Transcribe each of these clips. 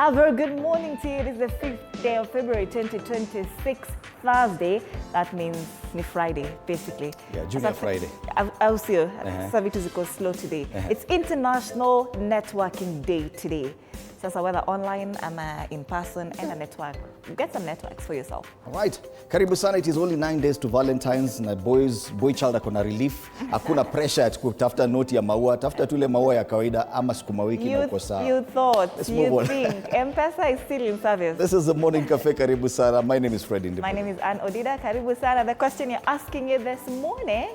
A very good morning to you. It is the 5th day of February 2026, Thursday. That means ni Friday, basically. Yeah, Junior Friday. I'll see you. Services go slow today. It's International Networking Day today. So whether online, in person, and a network, get some networks for yourself. All right. Karibu sana. It is only 9 days to Valentine's. Na boy child akona relief. Hakuna pressure at kutafuta noti ya maua. Tafuta tule maua ya kawaida ama sukuma wiki na uko sawa. You thought, you think. M-Pesa is still in service. This is the Morning Cafe. Karibu sana. My name is Fred Independent. My name is Ann Odida. Karibu sana. The question you're asking you this morning: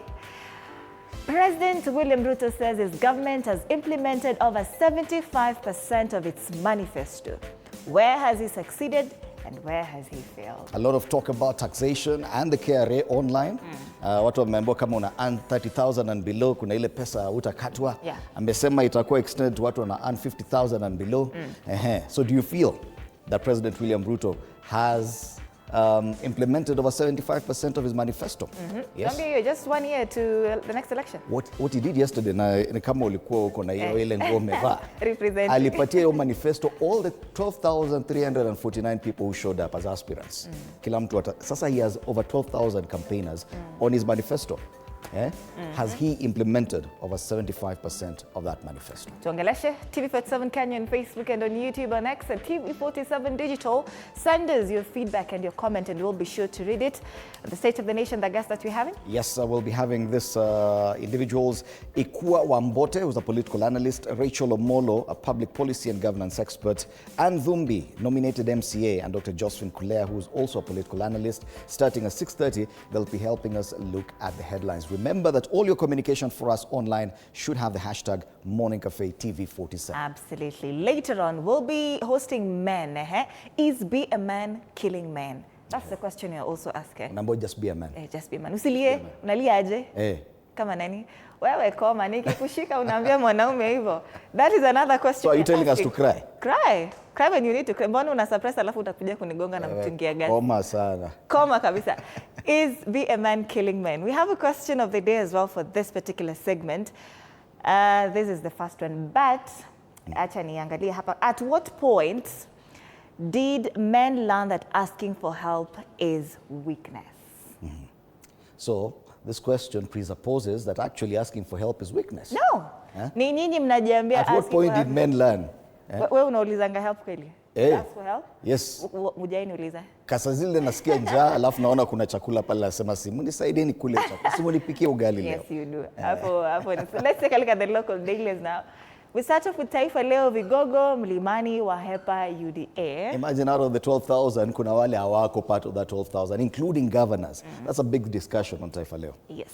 President William Ruto says his government has implemented over 75% of its manifesto. Where has he succeeded and where has he failed? A lot of talk about taxation and the KRA online. Watu wameambiwa kama una earn 30,000 and below, kuna ile pesa utakatwa. Yeah. Amesema itakuwa extended to watu wana earn 50,000 and below. So do you feel that President William Ruto has implemented over 75% of his manifesto? Yes. You're just 1 year to the next election. What he did yesterday, na kama ulikuwa uko na hiyo ile nguo umevaa, alipatia hiyo manifesto all the 12,349 people who showed up as aspirants. Kila mtu sasa he has over 12,000 campaigners on his manifesto. Has he implemented over 75% of that manifesto? Tuongeleshe TV47 Kenya on Facebook and on YouTube and X at TV47 Digital. Send us your feedback and your comment and we'll be sure to read it. The State of the Nation, the guest that we're having? Yes, we'll be having this individuals: Ikua Wambote, who's a political analyst; Rachel Omolo, a public policy and governance expert; Ann Dhumbi, nominated MCA; and Dr. Josephine Kulea, who's also a political analyst. Starting at 6:30, they'll be helping us look at the headlines. Remember that all your communication for us online should have the hashtag Morning Cafe TV47. Absolutely. Later on, we'll be hosting men. Is be a man killing men? That's the question you're also asking. Number, just be a man. Just be a man. Usilie, unalia aje? Kama nani? Wewe koma, nikikushika unaambia mwanaume hivyo. That is another question. So are you telling us to cry? Cry. Cry when you need to cry. Mbona una suppress alafu utakuja kunigonga na mtungia gasi? Koma sana. Koma kabisa. Is be a man killing men? We have a question of the day as well for this particular segment. This is the first one, but acha niangalie hapa. At what point did men learn that asking for help is weakness? So this question presupposes that actually asking for help is weakness. No. Ni nyinyi mnajiambia. At what point did men learn? Wewe unaulizanga help kweli? Ask for help? Yes. Mujai niuliza. Kasa zile nasikia njaa alafu naona kuna chakula pale, nasema simu nisaidieni kule chakula. Simu nipikie ugali leo. Yes, you do. So let's take a look at the local dailies now. We start off with Taifa Leo. Vigogo mlimani wahepa UDA. Imagine out of the 12,000 kuna wale hawako part of that 12,000, including governors. That's a big discussion on Taifa Leo. Yes.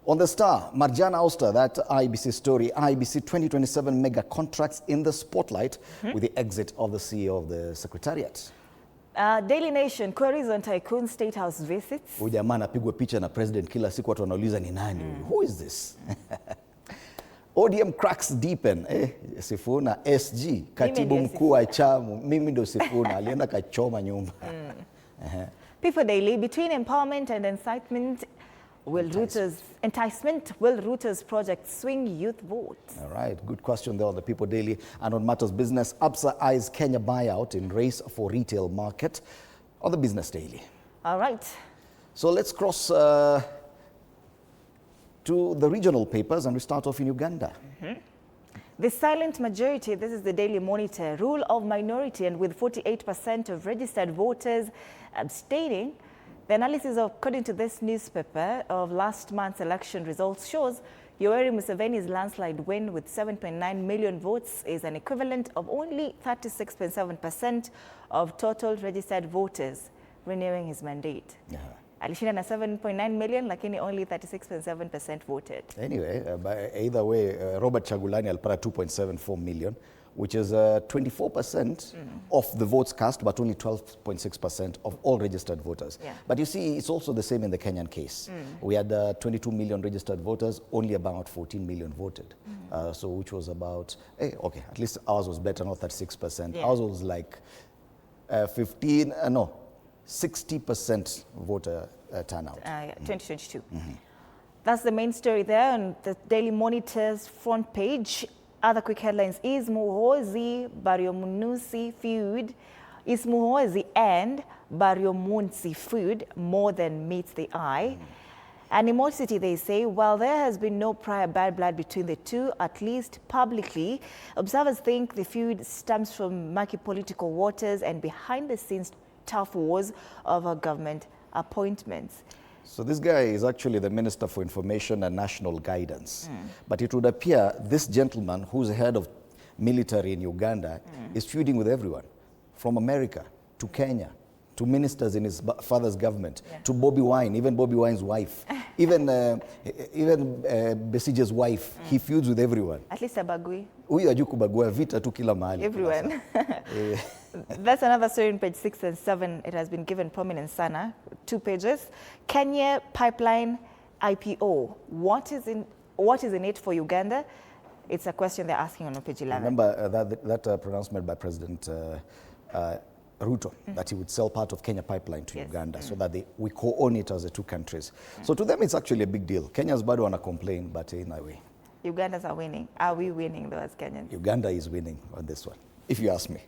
On the Star, Marjana Auster, that IEBC story, IEBC 2027 mega contracts in the spotlight with the exit of the CEO of the Secretariat. Daily Nation, queries on Tycoon State House visits. Huyu jamaa anapigwa picha na president kila siku, watu wanauliza ni nani huyu? Who is this? ODM cracks deepen. Sifuna SG, katibu mkuu wa chama. Mimi ndo Sifuna, alienda kachoma nyumba. People Daily, between empowerment and incitement, will Ruto's project swing youth votes? All right, good question there on the People Daily. And on Matters Business, ABSA eyes Kenya buyout in race for retail market on the Business Daily. All right. So let's cross to the regional papers, and we start off in Uganda. The silent majority, this is the Daily Monitor, rule of minority, and with 48% of registered voters abstaining. The analysis, according to this newspaper, of last month's election results shows Yoweri Museveni's landslide win with 7.9 million votes is an equivalent of only 36.7% of total registered voters, renewing his mandate. Alishinda na 7.9 million, lakini only 36.7% voted. Anyway, either way, Robert Chagulani alipata 2.74 million, which is 24% of the votes cast, but only 12.6% of all registered voters. But you see, it's also the same in the Kenyan case. We had 22 million registered voters, only about 14 million voted. So which was about, okay, at least ours was better, not 36%. Ours was like 60% voter turnout. 2022. That's the main story there on the Daily Monitor's front page. other quick headlines. Is Muhoozi Baryomunsi feud? Is Muhoozi and Baryomunsi feud more than meets the eye? Animosity, they say. Well, there has been no prior bad blood between the two, at least publicly. Observers think the feud stems from murky political waters and behind-the-scenes tough wars over government appointments. So this guy is actually the Minister for Information and National Guidance. But it would appear this gentleman, who's head of military in Uganda, is feuding with everyone, from America to Kenya, to ministers in his father's government, to Bobby Wine, even Bobby Wine's wife, even Besige's wife. He feuds with everyone. At least abagui. Huyu hajui kubagua, vita tu kila mahali. Everyone. That's another story in page 6 and 7. It has been given prominence sana. 2 pages. Kenya pipeline IPO. What is in it for Uganda? It's a question they're asking on page 11. Remember that pronouncement by President Ruto, that he would sell part of Kenya pipeline to Uganda so that we co-own it as the two countries. So to them, it's actually a big deal. Kenya's bado wana complain, but in a way. Ugandans are winning. Are we winning though as Kenyans? Uganda is winning on this one, if you ask me.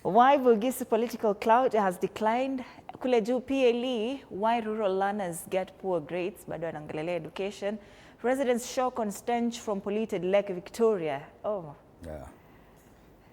Why Bugisi political clout has declined? Kule juu PLE, why rural learners get poor grades? Bado wanaongelelea education. Residents shock on stench from polluted Lake Victoria. Oh. Yeah.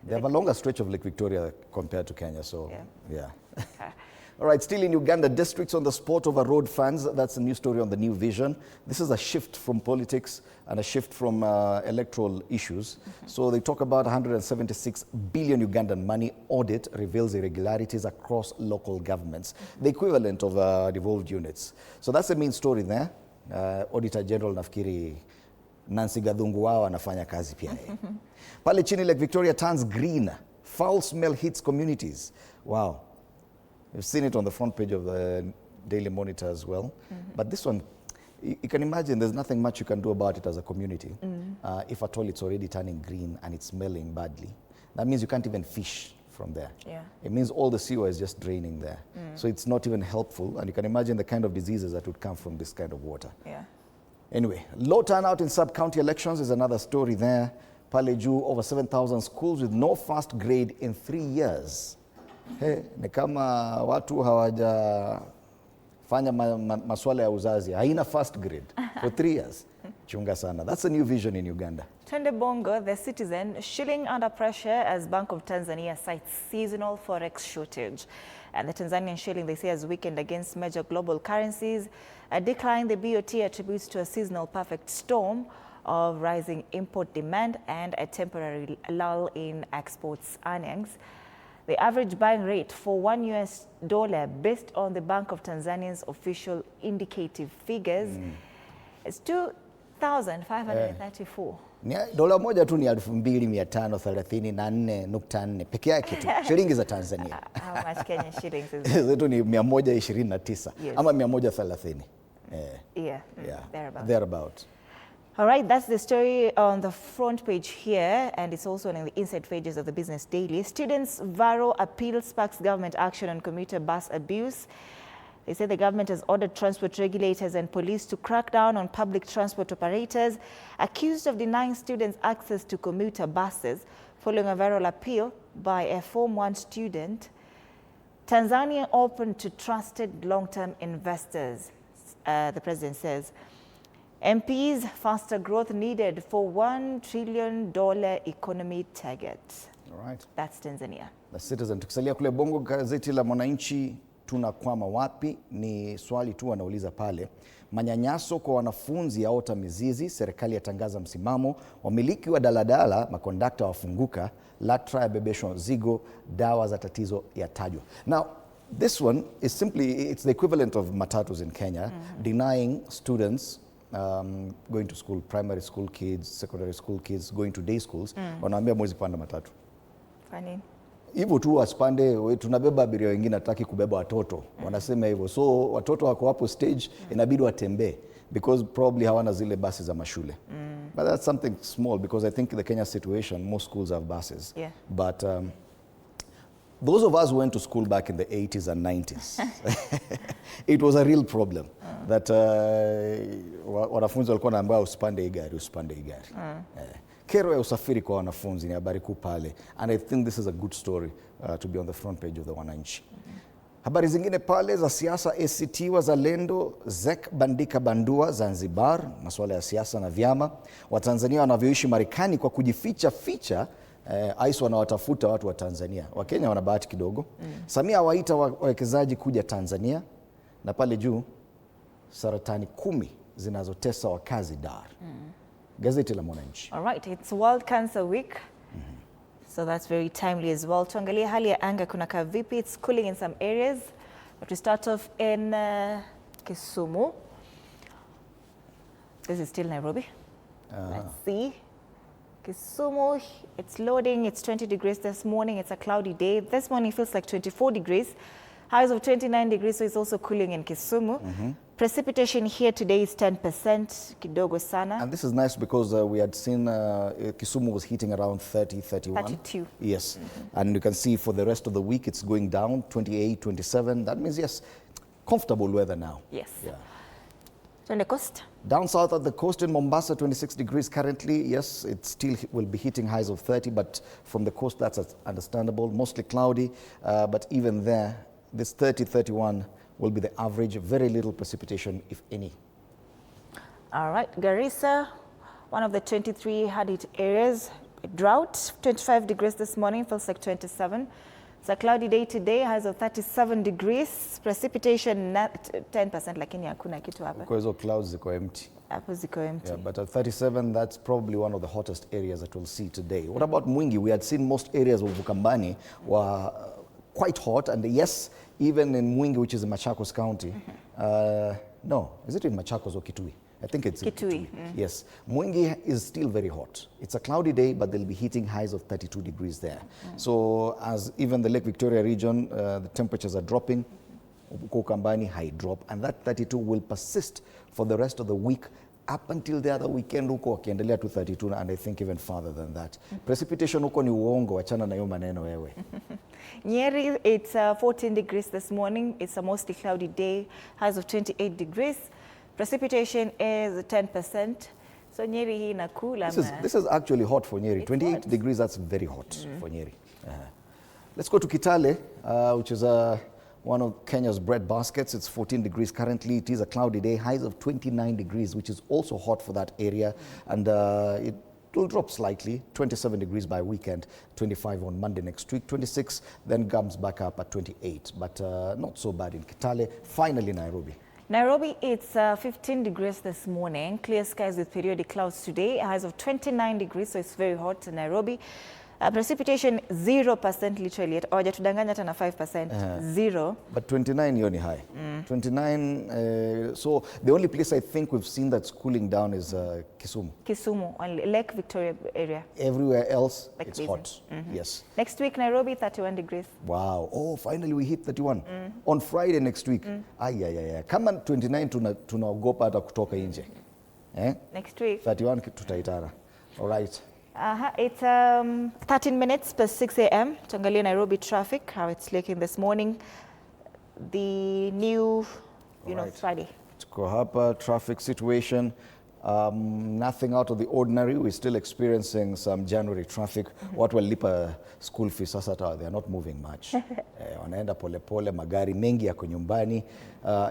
They have a longer stretch of Lake Victoria compared to Kenya, so yeah. Okay. All right, still in Uganda, districts on the spot over road funds. That's a new story on the New Vision. This is a shift from politics and a shift from electoral issues. So they talk about 176 billion Ugandan money. Audit reveals irregularities across local governments, the equivalent of devolved units. So that's the main story there. Auditor General nafikiri Nancy Gathungu wao anafanya kazi pia. Pale chini Lake Victoria turns green. Foul smell hits communities. Wow. You've seen it on the front page of the Daily Monitor as well. But this one, you can imagine there's nothing much you can do about it as a community. If at all it's already turning green and it's smelling badly. That means you can't even fish from there. Yeah. It means all the sewer is just draining there. So it's not even helpful. And you can imagine the kind of diseases that would come from this kind of water. Yeah. Anyway, low turnout in sub-county elections is another story there. Pale juu, over 7,000 schools with no first grade in 3 years. Hey, ni kama watu hawajafanya maswala ya uzazi. Haina first grade for 3 years. Chunga sana. That's a new vision in Uganda. Twende Bongo, the Citizen, shilling under pressure as Bank of Tanzania cites seasonal forex shortage. And the Tanzanian shilling, they say, has weakened against major global currencies. A decline the BOT attributes to a seasonal perfect storm of rising import demand and a temporary lull in exports earnings. The average buying rate for $1 based on the Bank of Tanzania's official indicative figures is 2,534. Dola moja tu ni 2,534.4 peke yake tu. Shilingi za Tanzania. How much Kenyan shillings is it? Zetu ni 129 ama 130. Yeah, thereabout. All right, that's the story on the front page here, and it's also on the inside pages of the Business Daily. Students' Varo appeal sparks government action on commuter bus abuse. They say the government has ordered transport regulators and police to crack down on public transport operators accused of denying students access to commuter buses following a viral appeal by a Form 1 student. Tanzania open to trusted long-term investors, the president says. MPs, faster growth needed for $1 trillion economy target. All right. That's Tanzania. The Citizen. Tukisalia kule Bongo, gazeti la Mwananchi, tunakwama wapi? Ni swali tu wanauliza pale. Manyanyaso kwa wanafunzi yaota mizizi, serikali yatangaza msimamo, wamiliki wa daladala, makondakta wafunguka, LATRA yabebeshwa mzigo, dawa za tatizo yatajwa. Now, this one is simply, it's the equivalent of matatus in Kenya, denying students going to school, primary school kids, secondary school kids, going to day schools, wanaambia mwezi panda matatu. Funny. Hivyo tu wasipande, tunabeba abiria wengine hataki kubeba watoto. Wanasema hivyo. So watoto wako hapo stage, inabidi watembee because probably hawana zile basi za mashule. But that's something small because I think the Kenya situation, most schools have buses. Yeah. But those of us who went to school back in the 80s and 90s, it was a real problem that wanafunzi walikuwa naambiwa usipande hii gari. Kero ya usafiri kwa wanafunzi ni habari kuu pale. And I think this is a good story to be on the front page of the Wananchi. Habari zingine pale za siasa, ACT Wazalendo, ZEC bandika bandua Zanzibar, masuala ya siasa na vyama. Watanzania wanavyoishi Marekani kwa kujificha ficha, ICE wanawatafuta watu wa Tanzania. Wakenya wana bahati kidogo. Samia waita wawekezaji kuja Tanzania, na pale juu saratani 10 zinazotesa wakazi Dar. Gazeti la Mwananchi. All right, it's World Cancer Week. So that's very timely as well. Tuangalie hali ya anga kunakaa vipi. It's cooling in some areas. But we start off in Kisumu. This is still Nairobi. Let's see. Kisumu, it's loading. It's 20 degrees this morning. It's a cloudy day. This morning feels like 24 degrees. Highs of 29 degrees, so it's also cooling in Kisumu. Precipitation here today is 10%, kidogo sana. And this is nice because we had seen Kisumu was hitting around 30, 31. 32. Yes. And you can see for the rest of the week it's going down, 28, 27. That means, yes, comfortable weather now. Yes. Yeah. On the coast? Down south at the coast in Mombasa, 26 degrees currently. Yes, it still will be hitting highs of 30, but from the coast that's understandable. Mostly cloudy, but even there, this 30, 31 will be the average. Very little precipitation, if any. All right, Garissa, one of the 23 hard-hit areas. Drought, 25 degrees this morning, feels like 27. It's a cloudy day today, highs of 37 degrees. Precipitation 10%, lakini hakuna kitu hapa. Because those clouds ziko empty. Hapo ziko empty. Yeah, but at 37, that's probably one of the hottest areas that we'll see today. What about Mwingi? We had seen most areas of Ukambani were quite hot, and yes, even in Mwingi, which is in Machakos County. No, is it in Machakos or Kitui? I think it's Kitui. Yes. Mwingi is still very hot. It's a cloudy day, but they'll be hitting highs of 32 degrees there. So as even the Lake Victoria region, the temperatures are dropping. Ukambani, high drop. And that 32 will persist for the rest of the week up until the other weekend huko wakiendelea to 32, and I think even farther than that. Precipitation huko ni uongo, wachana na hiyo maneno wewe. Nyeri, it's 14 degrees this morning. It's a mostly cloudy day, highs of 28 degrees. Precipitation is 10%. So Nyeri hii inakula. This is actually hot for Nyeri. 28 degrees, that's very hot for Nyeri. Let's go to Kitale, which is one of Kenya's bread baskets. It's 14 degrees currently. It is a cloudy day, highs of 29 degrees, which is also hot for that area. And it will drop slightly, 27 degrees by weekend, 25 on Monday next week, 26, then comes back up at 28. But not so bad in Kitale. Finally, Nairobi. Nairobi, it's 15 degrees this morning. Clear skies with periodic clouds today. Highs of 29 degrees, so it's very hot in Nairobi. Precipitation 0% literally. Hawajatudanganya hata na 5%. Zero. But 29 hiyo ni high. 29, so the only place I think we've seen that's cooling down is Kisumu. Kisumu, on Lake Victoria area. Everywhere else, Like it's Basin. hot. Yes. Next week, Nairobi, 31 degrees. Wow. Oh, finally we hit 31. On Friday next week. Kama 29 tunaogopa hata kutoka nje. Next week. 31 tutaitara. All right. It's 13 minutes past 6 a.m. Tuangalie Nairobi traffic, how it's looking this morning. The new, Friday. Tuko hapa, traffic situation. Nothing out of the ordinary. We're still experiencing some January traffic. Watu walipa school fees sasa they are not moving much. Wanaenda pole pole, magari mengi yako nyumbani.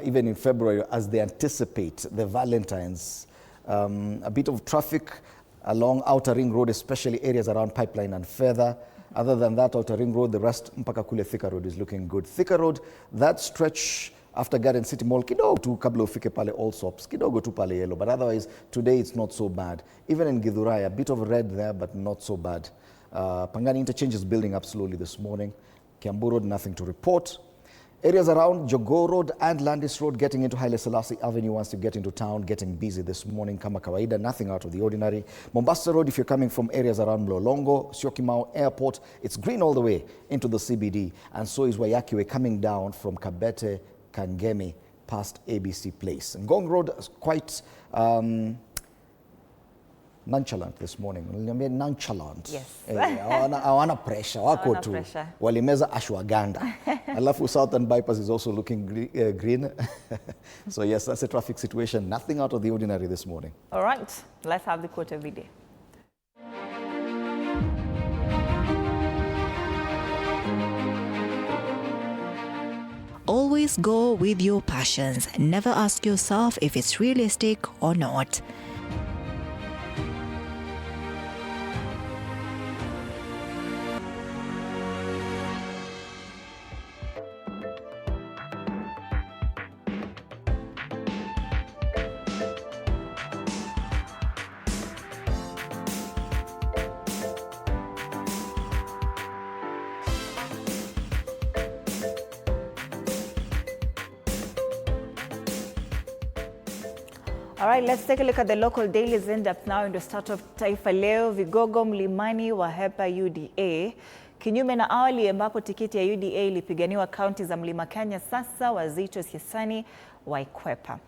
Even in February, as they anticipate the Valentines, a bit of traffic along Outer Ring Road, especially areas around Pipeline and further. Other than that, Outer Ring Road, the rest, mpaka kule Thika Road is looking good. Thika Road, that stretch after Garden City Mall, kidogo tu kabla ufike pale Allsops, kidogo tu pale yellow. But otherwise, today it's not so bad. Even in Githurai, a bit of red there, but not so bad. Pangani Interchange is building up slowly this morning. Kiambu Road, nothing to report. Areas around Jogoo Road and Landis Road getting into Haile Selassie Avenue once you get into town, getting busy this morning kama kawaida, nothing out of the ordinary. Mombasa Road, if you're coming from areas around Mlolongo, Syokimau Airport, it's green all the way into the CBD. And so is Wayakiwe coming down from Kabete, Kangemi, past ABC Place. Ngong Road is quite nonchalant this morning. Nonchalant. Yes. Hawana pressure. Wako tu. Walimeza ashwagandha. Alafu Southern Bypass is also looking green. So yes, that's a traffic situation. Nothing out of the ordinary this morning. All right. Let's have the quote of the day. Always go with your passions. Never ask yourself if it's realistic or not. All right, let's take a look at the local dailies in depth now in the start of Taifa Leo. Vigogo mlimani wahepa UDA. Kinyume na awali ambapo tikiti ya UDA ilipiganiwa kaunti za Mlima Kenya, sasa wazito siasani waikwepa.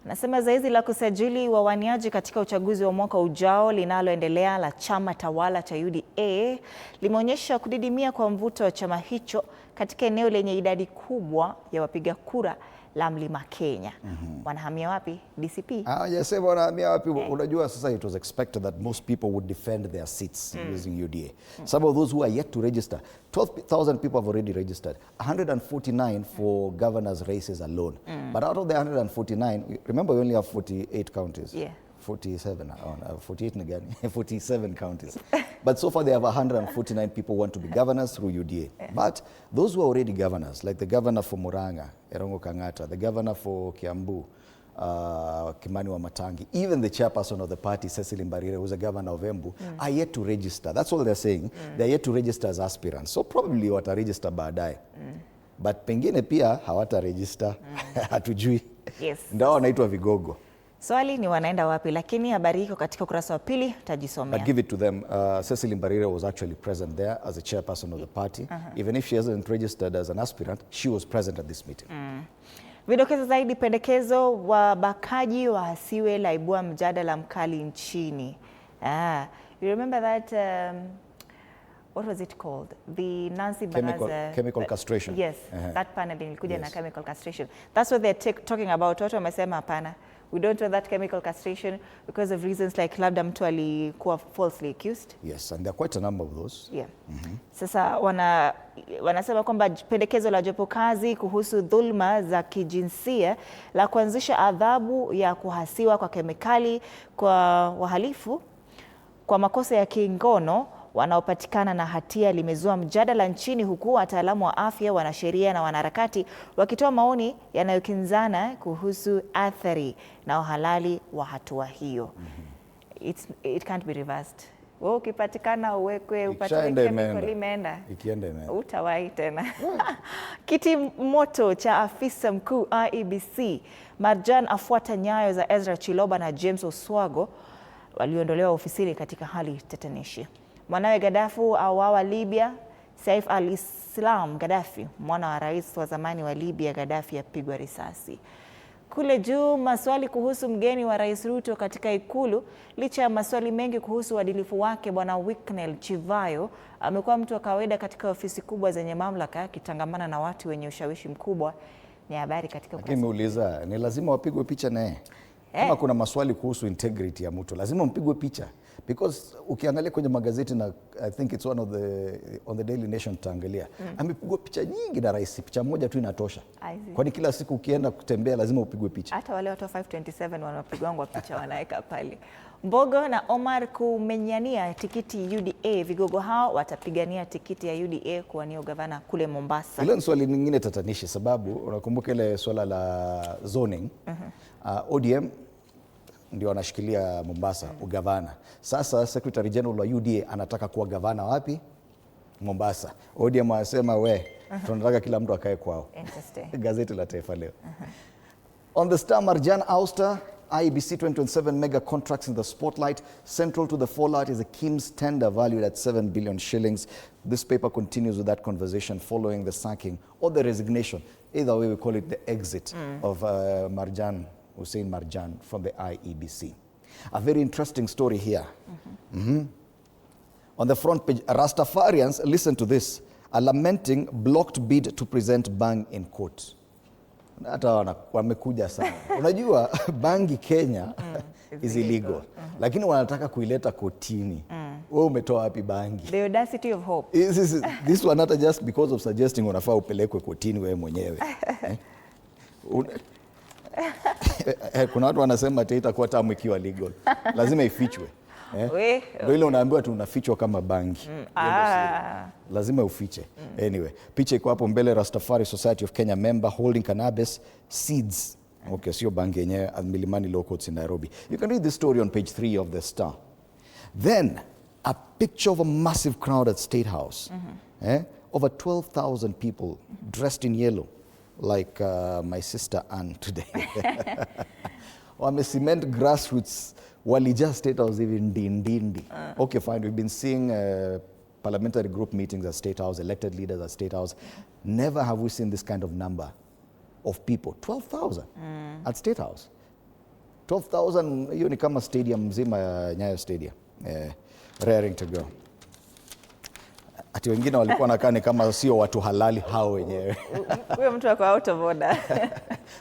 Anasema zoezi la kusajili wawaniaji katika uchaguzi wa mwaka ujao linaloendelea la chama tawala cha UDA limeonyesha kudidimia kwa mvuto wa chama hicho katika eneo lenye idadi kubwa ya wapiga kura la Mlima Kenya. Wanahamia wapi? DCP? Sema wanahamia wapi? Unajua sasa it was expected that most people would defend their seats using UDA. Some of those who are yet to register, 12,000 people have already registered, 149 for governor's races alone. But out of the 149, remember we only have 48 counties. Yeah. 47 counties. But so far they have 149 people who want to be governors through UDA. But those who are already governors, like the governor for Murang'a, Erongo Kang'ata, the governor for Kiambu, Kimani Wamatangi, even the chairperson of the party, Cecily Mbarire, who's a governor of Embu, are yet to register. That's all they're saying. They're yet to register as aspirants. So probably wata register baadaye. But pengine pia hawata register, hatujui. Yes. Ndio wanaitwa vigogo. Swali ni wanaenda wapi, lakini habari iko katika ukurasa wa pili, tajisomea. I'd give it to them. Cecily Mbarire was actually present there as a chairperson of the party. Even if she hasn't registered as an aspirant, she was present at this meeting. Vidokezo zaidi, pendekezo wabakaji wahasiwe laibua mjadala mkali nchini. You remember that, what was it called? The Nancy Banaza... Chemical castration. Yes, that panel ilikuja na chemical castration. That's what they're talking about. Watu wamesema hapana. We don't want that chemical castration because of reasons like labda mtu alikuwa falsely accused. Yes, and there are quite a number of those. Yeah. Sasa wanasema kwamba pendekezo la jopo kazi kuhusu dhulma za kijinsia la kuanzisha adhabu ya kuhasiwa kwa kemikali kwa wahalifu kwa makosa ya kingono wanaopatikana na hatia limezua mjadala nchini, huku wataalamu wa afya, wanasheria na wanaharakati wakitoa maoni yanayokinzana kuhusu athari na uhalali wa hatua hiyo. It can't be reversed. Wewe ukipatikana uwekwe upate chemical imeenda. Ikienda imeenda. Utawahi tena. Kiti moto cha afisa mkuu IEBC Marjan afuata nyayo za Ezra Chiloba na James Oswago waliondolewa ofisini katika hali tatanishi. Mwanawe Gaddafi auawa Libya. Saif al-Islam Gaddafi, mwana wa rais wa zamani wa Libya Gaddafi, apigwa risasi. Kule juu, maswali kuhusu mgeni wa Rais Ruto katika ikulu. Licha ya maswali mengi kuhusu uadilifu wake, Bwana Wicknell Chivayo amekuwa mtu wa kawaida katika ofisi kubwa zenye mamlaka, akitangamana na watu wenye ushawishi mkubwa. Ni habari katika ukurasa. Nimeuliza, ni lazima wapigwe picha naye? Kama kuna maswali kuhusu integrity ya mtu, lazima mpigwe picha. Because ukiangalia kwenye magazeti na I think it's one of on the Daily Nation tutaangalia, amepigwa picha nyingi na rais, picha moja tu inatosha. Kwani kila siku ukienda kutembea lazima upigwe picha? Hata wale watu 527 wanapigwa picha wanaweka pale. Mbogo na Omar kumenyania tikiti UDA. Vigogo hao watapigania tikiti ya UDA kuwania ugavana kule Mombasa. Ile swali lingine tatanishi, sababu unakumbuka ile swala la zoning. ODM ndio anashikilia Mombasa ugavana. Sasa Secretary General wa UDA anataka kuwa gavana wapi? Mombasa. ODM anasema tunataka kila mtu akae kwao. Gazeti la Taifa Leo. On the Star, Marjan ouster, IEBC 2027 mega contracts in the spotlight. Central to the fallout is a KIMS tender valued at 7 billion shillings. This paper continues with that conversation following the sacking or the resignation. Either way, we call it the exit of Hussein Marjan from the IEBC. A very interesting story here. On the front page, Rastafarians, listen to this, are lamenting blocked bid to present bang in court. Hata wamekuja sana. Unajua bangi Kenya is illegal. Lakini wanataka kuileta kotini. Wewe umetoa wapi bangi? The audacity of hope. This one not just because of suggesting unafaa upelekwe kotini wewe mwenyewe. Kuna watu wanasema itakuwa tamu ikiwa legal. Lazima ifichwe. Ndio ile unaambiwa tu unafichwa kama bangi. Lazima ufiche. Anyway, picha iko hapo mbele, Rastafari Society of Kenya member holding cannabis seeds. Okay, sio bangi yenyewe, Milimani Law Courts in Nairobi. You can read this story on page 3 of the Star. Then, a picture of a massive crowd at State House. Over 12,000 people dressed in yellow, like my sister Anne today. Wamecement grassroots, walijaa State House even ndindi. Okay, fine, we've been seeing parliamentary group meetings at State House, elected leaders at State House. Never have we seen this kind of number of people. 12,000 at State House. 12,000, hiyo ni kama stadium mzima ya Nyayo Stadium. Raring to go. Ati wengine walikuwa nakani kama sio watu halali hao wenyewe. Huyo mtu wako out of order.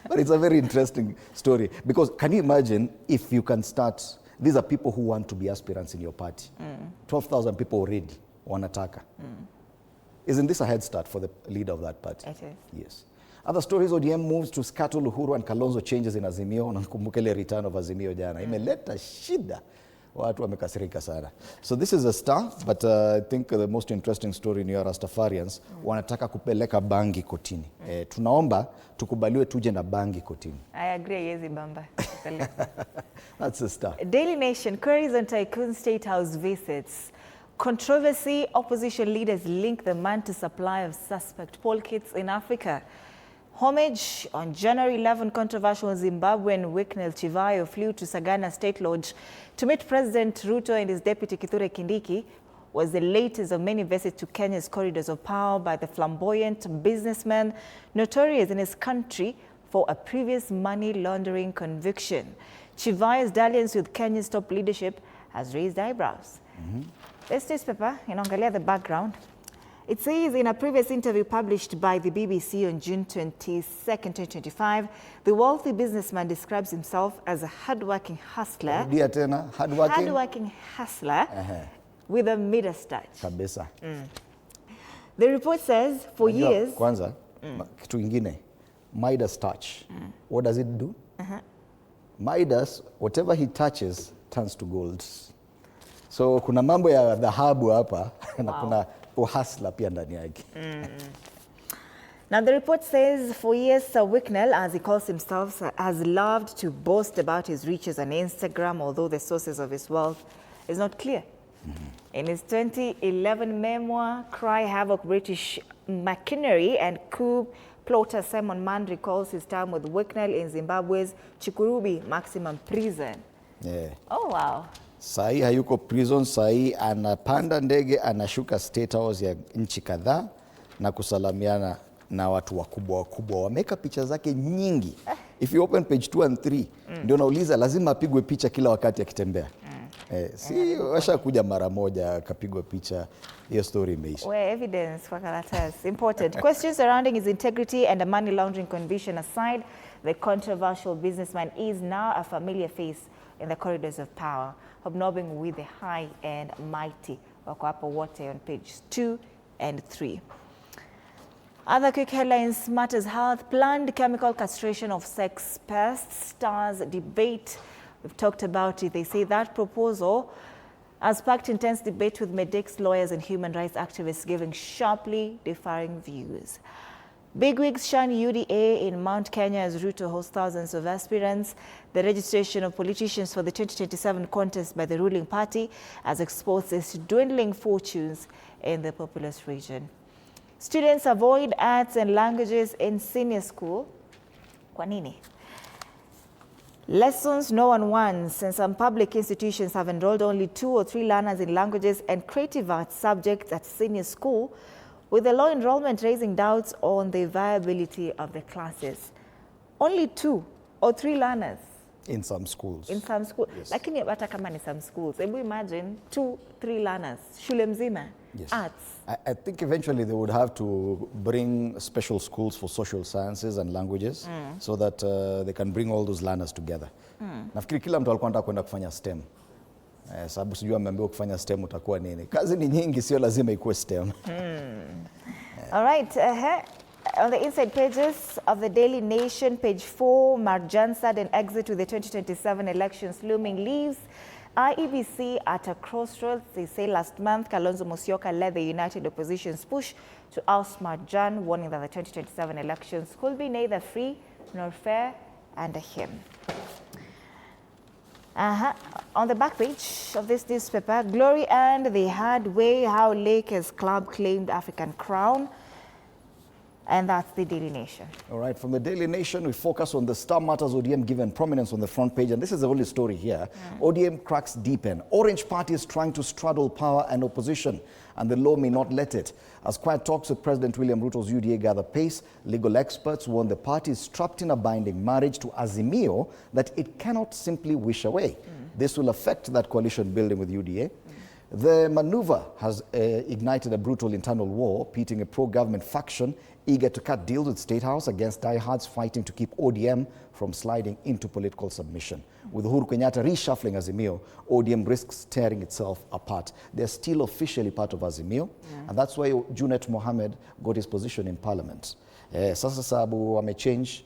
But it's a very interesting story because can you imagine if you can start, these are people who want to be aspirants in your party. 12,000 people already wanataka. Isn't this a head start for the leader of that party? It is. Yes. Other stories, ODM moves to scuttle Uhuru and Kalonzo changes in Azimio. Nakumbuka ile return of Azimio jana. Imeleta shida. Watu wamekasirika sana. So this is a Star, but I think the most interesting story ni ya Rastafarians wanataka kupeleka bangi kotini. Tunaomba tukubaliwe tuje na bangi kotini. I agree, yezi bamba. That's a Star. Daily Nation, queries on Tycoon State House visits. Controversy, opposition leaders link the man to supply of suspect poll kits in Africa. Homage on January 11, controversial Zimbabwean Wicknell Chivayo flew to Sagana State Lodge to meet President Ruto and his deputy Kithure Kindiki, was the latest of many visits to Kenya's corridors of power by the flamboyant businessman notorious in his country for a previous money laundering conviction. Chivayo's dalliance with Kenya's top leadership has raised eyebrows. This newspaper, inaangalia the background. It says in a previous interview published by the BBC on June 22nd, 2025, the wealthy businessman describes himself as a hardworking hustler. Hardworking hustler with a Midas touch. Kabisa. The report says for years... Kwanza, kitu ingine, Midas touch. What does it do? Midas, whatever he touches, turns to gold. So kuna mambo ya dhahabu hapa na kuna uhasla pia ndani yake. Now the report says for years Wicknell, as he calls himself, has loved to boast about his riches on Instagram, although the sources of his wealth is not clear. In his 2011 memoir, Cry Havoc British Machinery and Coup plotter Simon Mann recalls his time with Wicknell in Zimbabwe's Chikurubi maximum prison. Oh wow. Sahi hayuko prison, sahi anapanda ndege, anashuka State House ya nchi kadhaa na kusalamiana na watu wakubwa. Wameka picha zake nyingi. If you open page 2 and 3, ndio nauliza lazima apigwe picha kila wakati akitembea. Si washa kuja mara moja akapigwa picha, hiyo story imeisha. Where evidence for karatasi important. Questions surrounding his integrity and a money laundering conviction aside, the controversial businessman is now a familiar face in the corridors of power, hobnobbing with the high and mighty. Wako hapo wote on page 2 and 3. Other quick headlines: Matters Health, planned chemical castration of sex pests, stars debate. We've talked about it. They say that proposal has sparked intense debate with medics, lawyers and human rights activists giving sharply differing views. Bigwigs shun UDA in Mount Kenya as Ruto hosts thousands of aspirants. The registration of politicians for the 2027 contest by the ruling party has exposed its dwindling fortunes in the populous region. Students avoid arts and languages in senior school. Kwa nini? Lessons no one wants, and some public institutions have enrolled only 2 or 3 learners in languages and creative arts subjects at senior school, with the low enrollment raising doubts on the viability of the classes. Only 2 or 3 learners. In some schools. In some schools. Yes. Lakini hata kama ni some schools, hebu imagine 2, 3 learners, shule mzima, Yes. arts. I think eventually they would have to bring special schools for social sciences and languages so that they can bring all those learners together. Nafikiri kila mtu alikuwa anataka kwenda kufanya STEM. Sababu sijui ameambiwa kufanya STEM utakuwa nini. Kazi ni nyingi, sio lazima ikuwe STEM. All right. On the inside pages of the Daily Nation, page 4, Marjan's sudden exit with the 2027 elections looming leaves IEBC at a crossroads. They say last month, Kalonzo Musyoka led the united opposition's push to oust Marjan, warning that the 2027 elections could be neither free nor fair under him. On the back page of this newspaper, glory and the hard way, how Lakers club claimed African crown. And that's the Daily Nation. All right, from the Daily Nation, we focus on the Star Matters ODM given prominence on the front page. And this is the only story here. ODM cracks deepen. Orange Party is trying to straddle power and opposition, and the law may not let it. As quiet talks with President William Ruto's UDA gather pace, legal experts warn the party is trapped in a binding marriage to Azimio that it cannot simply wish away. This will affect that coalition building with UDA. The maneuver has ignited a brutal internal war, pitting a pro-government faction eager to cut deals with State House against diehards fighting to keep ODM from sliding into political submission. With Uhuru Kenyatta reshuffling Azimio, ODM risks tearing itself apart. They're still officially part of Azimio, and that's why Junet Mohammed got his position in parliament. Sasa sababu wamechange,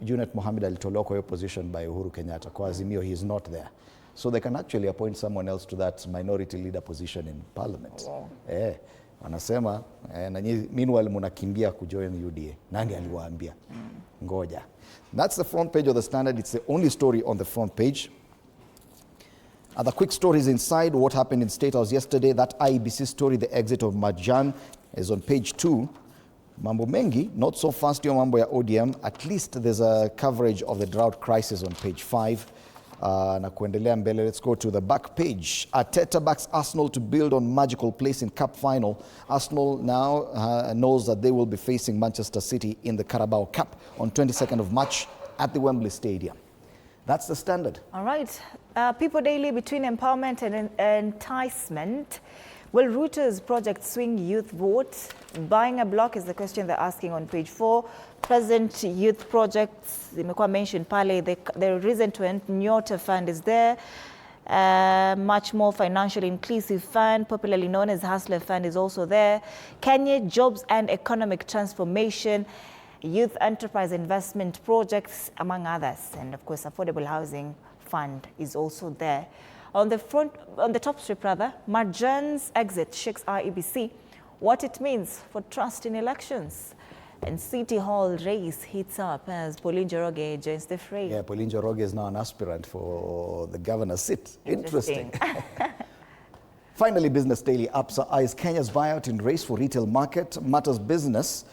Junet Mohammed alitolewa kwa hiyo position by Uhuru Kenyatta. Kwa Azimio, he is not there. So they can actually appoint someone else to that minority leader position in parliament. Wanasema, na meanwhile munakimbia kujoin UDA. Nani aliwaambia? Ngoja. That's the front page of the Standard. It's the only story on the front page. Other quick stories inside what happened in State House yesterday. That IEBC story, the exit of Marjan, is on page 2. Mambo mengi, not so fast yo mambo ya ODM. At least there's a coverage of the drought crisis on page 5. Na kuendelea mbele, let's go to the back page. Arteta backs Arsenal to build on magical place in Cup final. Arsenal now knows that they will be facing Manchester City in the Carabao Cup on 22nd of March at the Wembley Stadium. That's the Standard. All right. People Daily, between empowerment and enticement, will Ruto's project swing youth vote? Buying a block is the question they're asking on page 4. Present youth projects, imekuwa mentioned pale, the reason to end Nyota Fund is there. Much more financially inclusive fund, popularly known as Hustler Fund, is also there. Kenya Jobs and Economic Transformation, Youth Enterprise Investment Projects, among others. And of course, Affordable Housing Fund is also there. On the top strip rather, Marjan's exit shakes IEBC, what it means for trust in elections. And City Hall race heats up as Pauline Njoroge joins the fray. Yeah, Pauline Njoroge is now an aspirant for the governor's seat. Interesting. Finally, Business Daily, APSA eyes Kenya's buyout in race for retail market, matters business.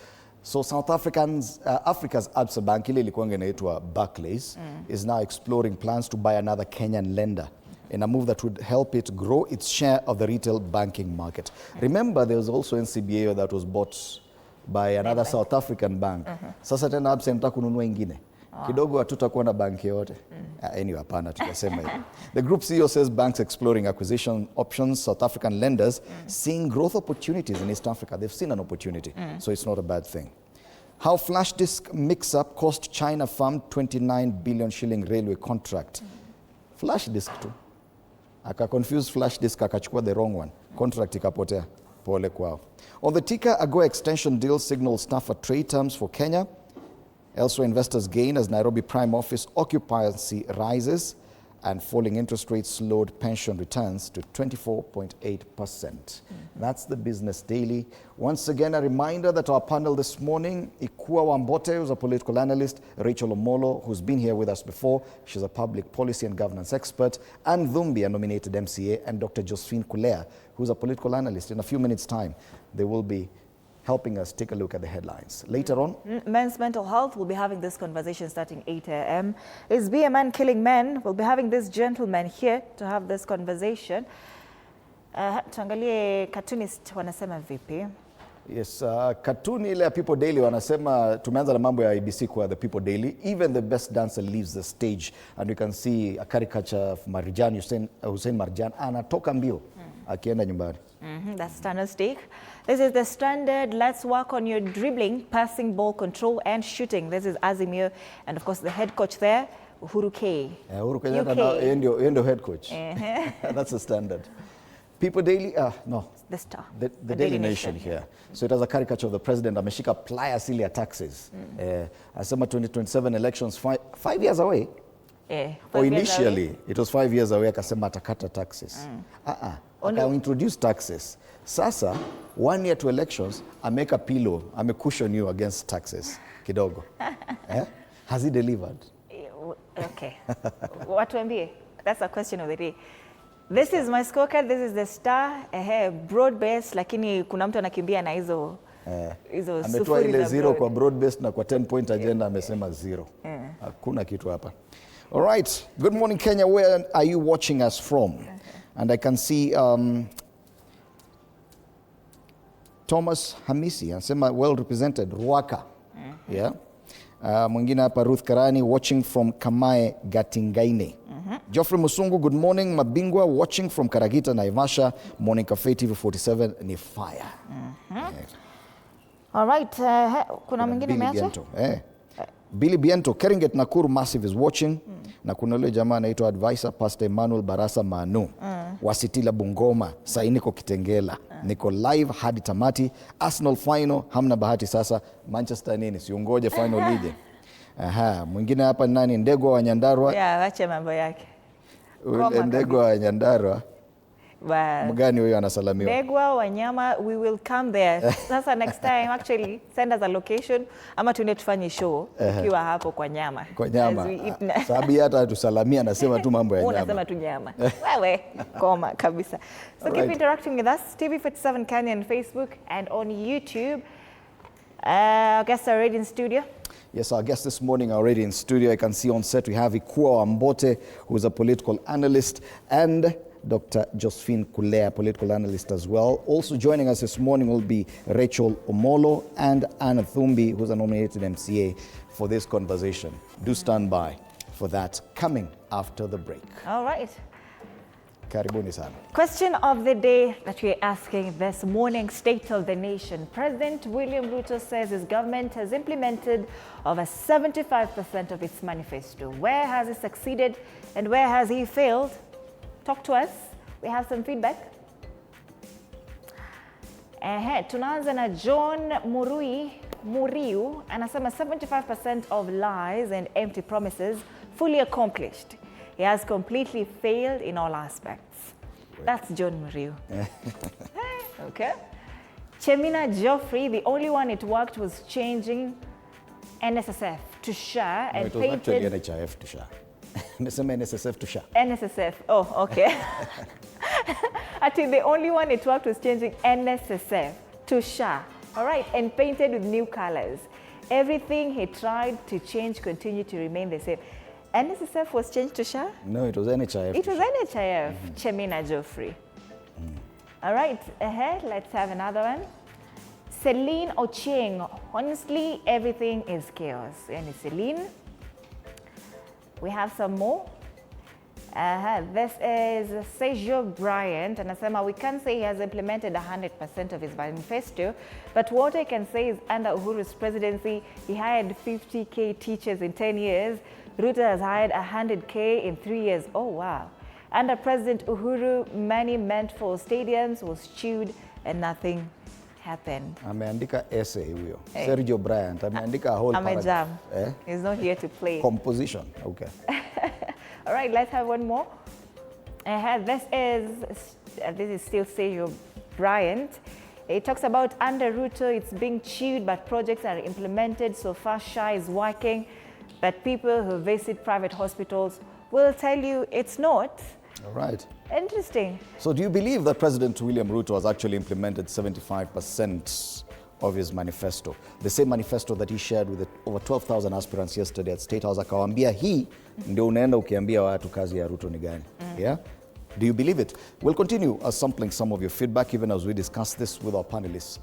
So South Africa's ABSA Bank, ile ilikuwa inaitwa Barclays, is now exploring plans to buy another Kenyan lender in a move that would help it grow its share of the retail banking market. Remember, there was also NCBA that was bought by another South African bank. Sasa tena ABSA inataka kununua ingine. Kidogo hatutakuwa na banki yote. Anyway, hapana tutasema hivi. The group CEO says banks exploring acquisition options, South African lenders seeing growth opportunities in East Africa. They've seen an opportunity, so it's not a bad thing. How flash disk mix-up cost China firm 29 billion shilling railway contract. Flash disk too. Aka confuse flash disk, akachukua the wrong one. Contract ikapotea. Pole kwao. On the ticker, AGOA extension deal signals tougher trade terms for Kenya. Elsewhere, investors gain as Nairobi Prime Office occupancy rises and falling interest rates slowed pension returns to 24.8%. That's the Business Daily. Once again, a reminder that our panel this morning, Ikua Wambote, who's a political analyst, Rachel Omolo, who's been here with us before, she's a public policy and governance expert, and Dhumbi, a nominated MCA, and Dr. Josephine Kulea, who's a political analyst. In a few minutes' time, they will be helping us take a look at the headlines. Later on, men's mental health, we'll be having this conversation starting 8 a.m. Is BMN killing men? We'll be having this gentleman here to have this conversation. Tuangalie cartoonist wanasema vipi? Yes, cartoon ile ya People Daily wanasema tumeanza na mambo ya IEBC kwa the People Daily. Even the best dancer leaves the stage, and we can see a caricature of Marjan, Hussein Marjan anatoka mbio akienda nyumbani. That's Tanner's take. This is the Standard. Let's work on your dribbling, passing, ball control, and shooting. This is Azimio, and of course the head coach there, Uhuru K. Uhuru Kenyatta now ndio head coach. That's the Standard. People Daily, no. The Star. The Daily Nation here. So it has a caricature of the president ameshika pliers ile ya taxes. Asema 2027 elections 5 years away. Or initially it was 5 years away, akasema atakata taxes. Introduce taxes. Sasa 1 year to elections, ameka pillow, cushion you against taxes kidogo. Has he delivered? Okay. Watuambie. That's a question of the day. This is my scorecard, this is the Star, broad based, lakini kuna mtu anakimbia na hizo ametoa ile zero kwa broad based na kwa 10 point agenda amesema zero. Hakuna kitu hapa. All right. Good morning, Kenya. Where are you watching us from? And I can see Thomas Hamisi anasema well represented Ruaka. Yeah. Mwingine hapa Ruth Karani watching from Kamae Gatingaine. Geoffrey Musungu, good morning. Mabingwa watching from Karagita, Naivasha. Morning Cafe TV 47 ni fire. All right. Kuna mwingine meacha? Billy Biento, Keringet Nakuru Massive is watching. Na kuna yule jamaa anaitwa advisor Pastor Emmanuel Barasa Manu. Wasitila Bungoma, Sainiko Kitengela. Niko live hadi tamati. Arsenal final, hamna bahati sasa. Manchester nini? Siungoje final lije. Mwingine hapa nani? Ndegwa wa Nyandarua. Wache mambo yake. Ndegwa wa Nyandarua. Mgani huyo anasalamiwa? Ndegwa Wanyama, we will come there. Sasa next time actually send us a location ama tuende tufanye show ukiwa hapo kwa Nyama. Kwa Nyama. Sababu hata tusalamia anasema tu mambo ya Nyama. Unasema tu Nyama. Wewe koma kabisa. So keep interacting with us. TV47 Kenya on Facebook and on YouTube. Our guests are already in studio. Yes, our guests this morning are already in studio. I can see on set we have Ikua Wambote, who is a political analyst, and Dr. Josephine Kulea, political analyst as well. Also joining us this morning will be Rachel Omolo and Anna Thumbi, who's a nominated MCA for this conversation. Do stand by for that coming after the break. All right. Karibuni sana. Question of the day that we're asking this morning, State of the Nation. President William Ruto says his government has implemented over 75% of its manifesto. Where has he succeeded and where has he failed? Talk to us. We have some feedback. Tunaanza na John Muriu anasema 75% of lies and empty promises fully accomplished. He has completely failed in all aspects. That's John Muriu. Okay. Chemina Geoffrey, the only one it worked was changing NSSF to SHA and it was actually NHIF to SHA. NSSF to SHA. NSSF. Oh, okay. Actually, the only one it worked was changing NSSF to SHA. All right, and painted with new colors. Everything he tried to change continued to remain the same. NSSF was changed to SHA? No, it was NHIF. It was NHIF. Chemina Geoffrey. All right, let's have another one. Celine Ochieng. Honestly, everything is chaos. And Celine. We have some more. This is Sergio Bryant, and Asema, we can't say he has implemented 100% of his manifesto, but what I can say is under Uhuru's presidency, he hired 50,000 teachers in 10 years. Ruto has hired 100,000 in 3 years. Oh, wow. Under President Uhuru, money meant for stadiums was chewed and nothing happened. Ameandika essay huyo. Sergio Bryant ameandika a whole paragraph. He's not here to play. Composition. Okay. All right, let's have one more. This is still Sergio Bryant. It talks about under Ruto, it's being chewed, but projects are implemented. So far, SHA is working, but people who visit private hospitals will tell you it's not. All right. Interesting. So do you believe that President William Ruto has actually implemented 75% of his manifesto? The same manifesto that he shared with over 12,000 aspirants yesterday at State House. Akawaambia hii ndio unaenda ukiambia watu kazi ya Ruto ni gani. Yeah? Do you believe it? We'll continue sampling some of your feedback even as we discuss this with our panelists.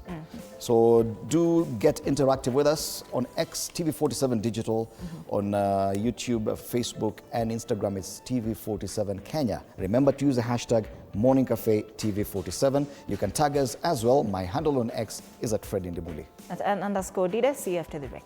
So do get interactive with us on X, TV47 Digital, on YouTube, Facebook, and Instagram. It's TV47 Kenya. Remember to use the hashtag Morning Cafe TV47. You can tag us as well. My handle on X is at Fred Indibuli. At _Dida. See you after the break.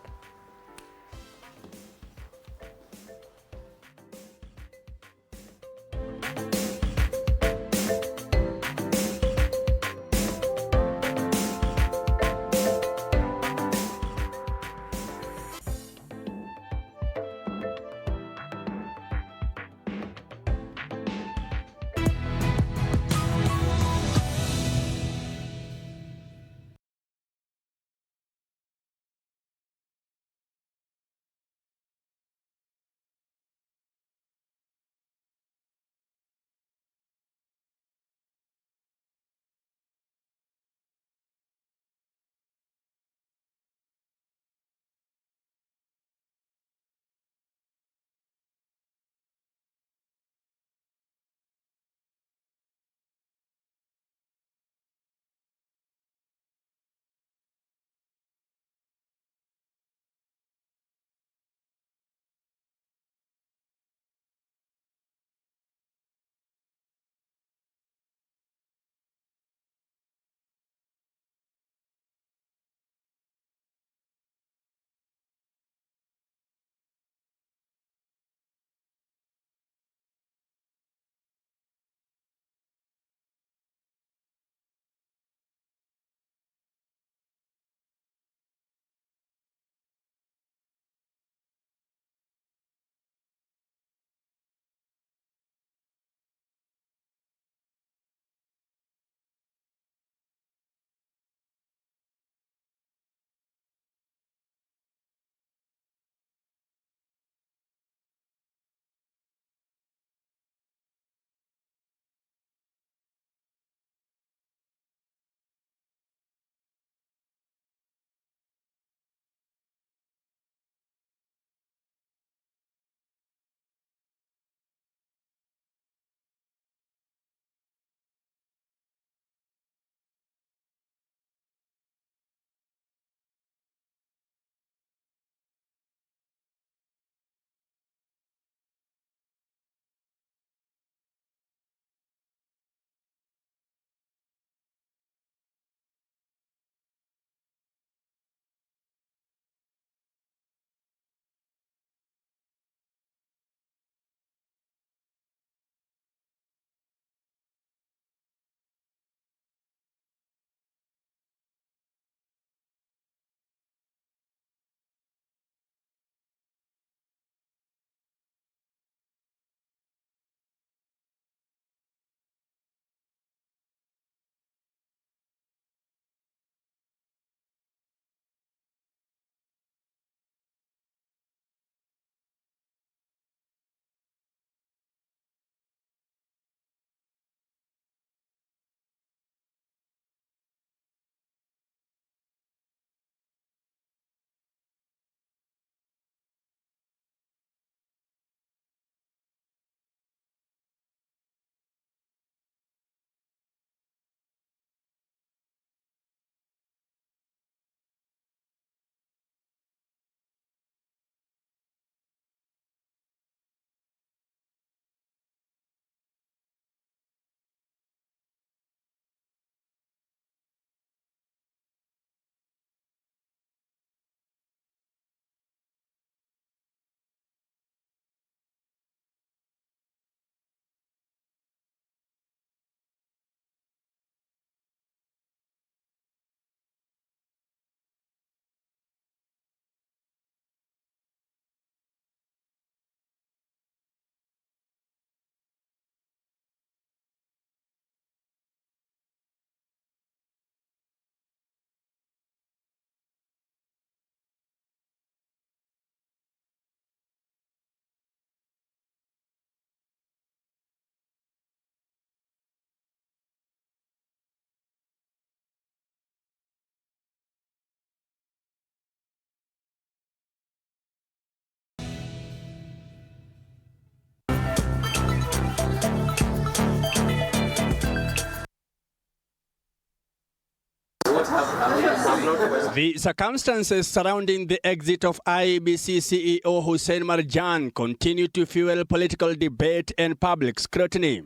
The circumstances surrounding the exit of IEBC CEO Hussein Marjan continue to fuel political debate and public scrutiny.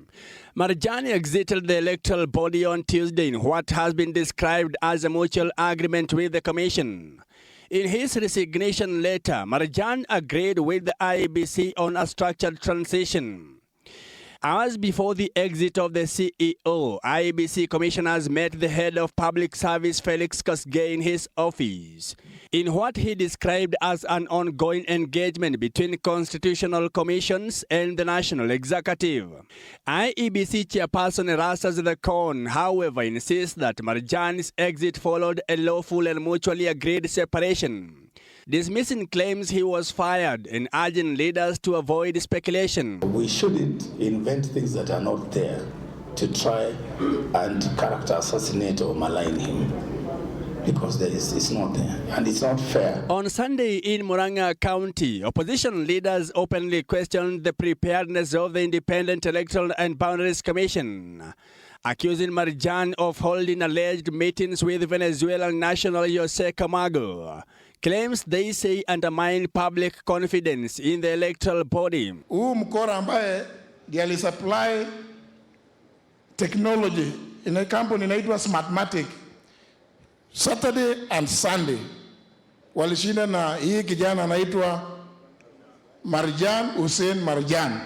Marjan exited the electoral body on Tuesday in what has been described as a mutual agreement with the Commission. In his resignation letter, Marjan agreed with the IEBC on a structured transition. Hours before the exit of the CEO, IEBC commissioners met the head of public service Felix Kosgei in his office. In what he described as an ongoing engagement between constitutional commissions and the national executive. IEBC chairperson Erastus Thekon, however, insists that Marjan's exit followed a lawful and mutually agreed separation, dismissing claims he was fired and urging leaders to avoid speculation. We shouldn't invent things that are not there to try and character assassinate or malign him, because it's not there and it's not fair. On Sunday in Murang'a County, opposition leaders openly questioned the preparedness of the Independent Electoral and Boundaries Commission, accusing Marjan of holding alleged meetings with Venezuelan national Jose Camargo. Claims they say undermine public confidence in the electoral body. Huu mkora ambaye ndiye alisupply technology in a company inaitwa Smartmatic, Saturday and Sunday walishinda na hii kijana anaitwa Marjan Hussein Marjan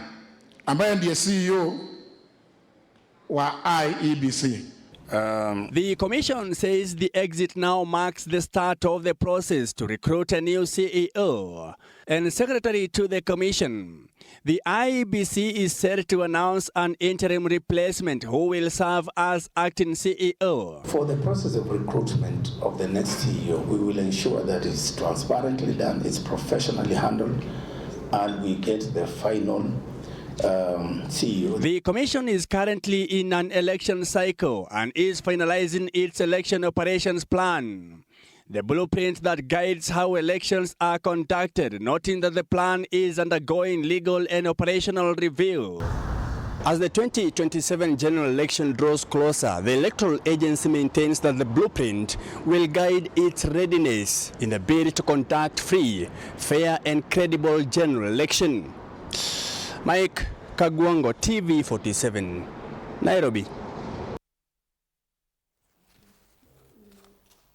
ambaye ndiye CEO wa IEBC. The commission says the exit now marks the start of the process to recruit a new CEO and secretary to the commission. The IEBC is set to announce an interim replacement who will serve as acting CEO. For the process of recruitment of the next CEO, we will ensure that it's transparently done, it's professionally handled, and we get the final CEO. The commission is currently in an election cycle and is finalizing its election operations plan, the blueprint that guides how elections are conducted, noting that the plan is undergoing legal and operational review. As the 2027 general election draws closer, the electoral agency maintains that the blueprint will guide its readiness in the bid to conduct free, fair and credible general election. Mike Kagwango, TV 47, Nairobi.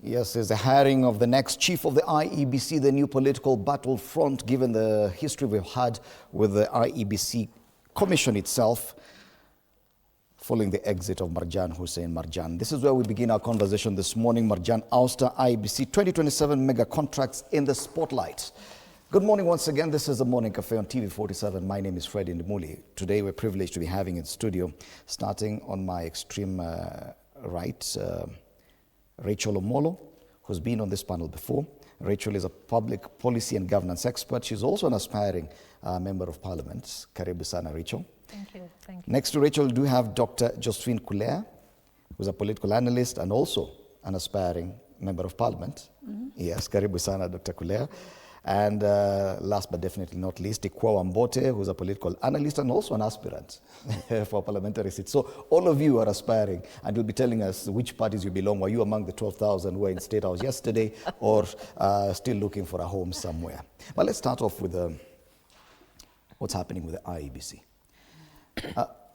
Yes, there's a hiring of the next chief of the IEBC, the new political battlefront, given the history we've had with the IEBC commission itself, following the exit of Marjan Hussein Marjan. This is where we begin our conversation this morning. Marjan ouster, IEBC 2027 mega contracts in the spotlight. Good morning once again. This is the Morning Cafe on TV 47. My name is Fred Indimuli. Today we're privileged to be having in studio, starting on my extreme right, Rachel Omolo, who's been on this panel before. Rachel is a public policy and governance expert. She's also an aspiring member of parliament. Karibu sana, Rachel. Thank you. Thank you. Next to Rachel, we do have Dr. Josephine Kulea, who's a political analyst and also an aspiring member of parliament. Yes, Karibu sana, Dr. Kulea. And last but definitely not least, Ikwa Wambote, who's a political analyst and also an aspirant for parliamentary seats. So all of you are aspiring, and you'll be telling us which parties you belong. Were you among the 12,000 who were in State House yesterday, or still looking for a home somewhere? But let's start off with what's happening with the IEBC.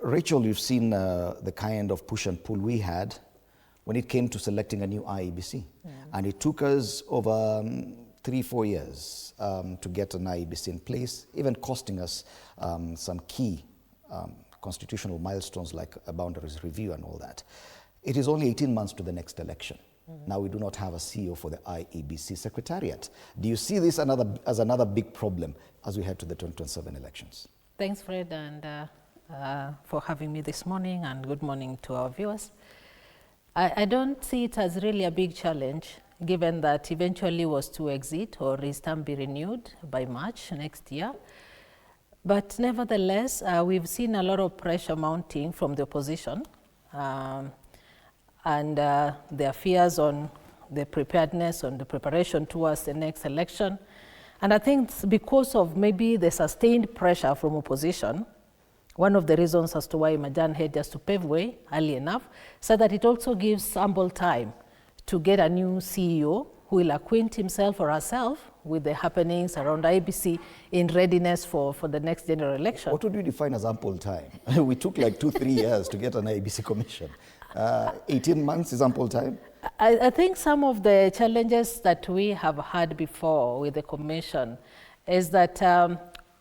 Rachel, you've seen the kind of push and pull we had when it came to selecting a new IEBC. Yeah. And it took us over 3-4 years to get an IEBC in place, even costing us some key constitutional milestones like a boundaries review and all that. It is only 18 months to the next election. Now we do not have a CEO for the IEBC Secretariat. Do you see this as another big problem as we head to the 2027 elections? Thanks, Fred, and for having me this morning, and good morning to our viewers. I don't see it as really a big challenge, given that eventually was to exit or his term be renewed by March next year. But nevertheless, we've seen a lot of pressure mounting from the opposition and their fears on the preparedness, on the preparation towards the next election. And I think it's because of maybe the sustained pressure from opposition, one of the reasons as to why Marjan had just to pave way early enough, so that it also gives ample time to get a new CEO who will acquaint himself or herself with the happenings around IEBC in readiness for the next general election. What would you define as ample time? We took like 2-3 years to get an IEBC commission. 18 months is ample time? I think some of the challenges that we have had before with the commission is that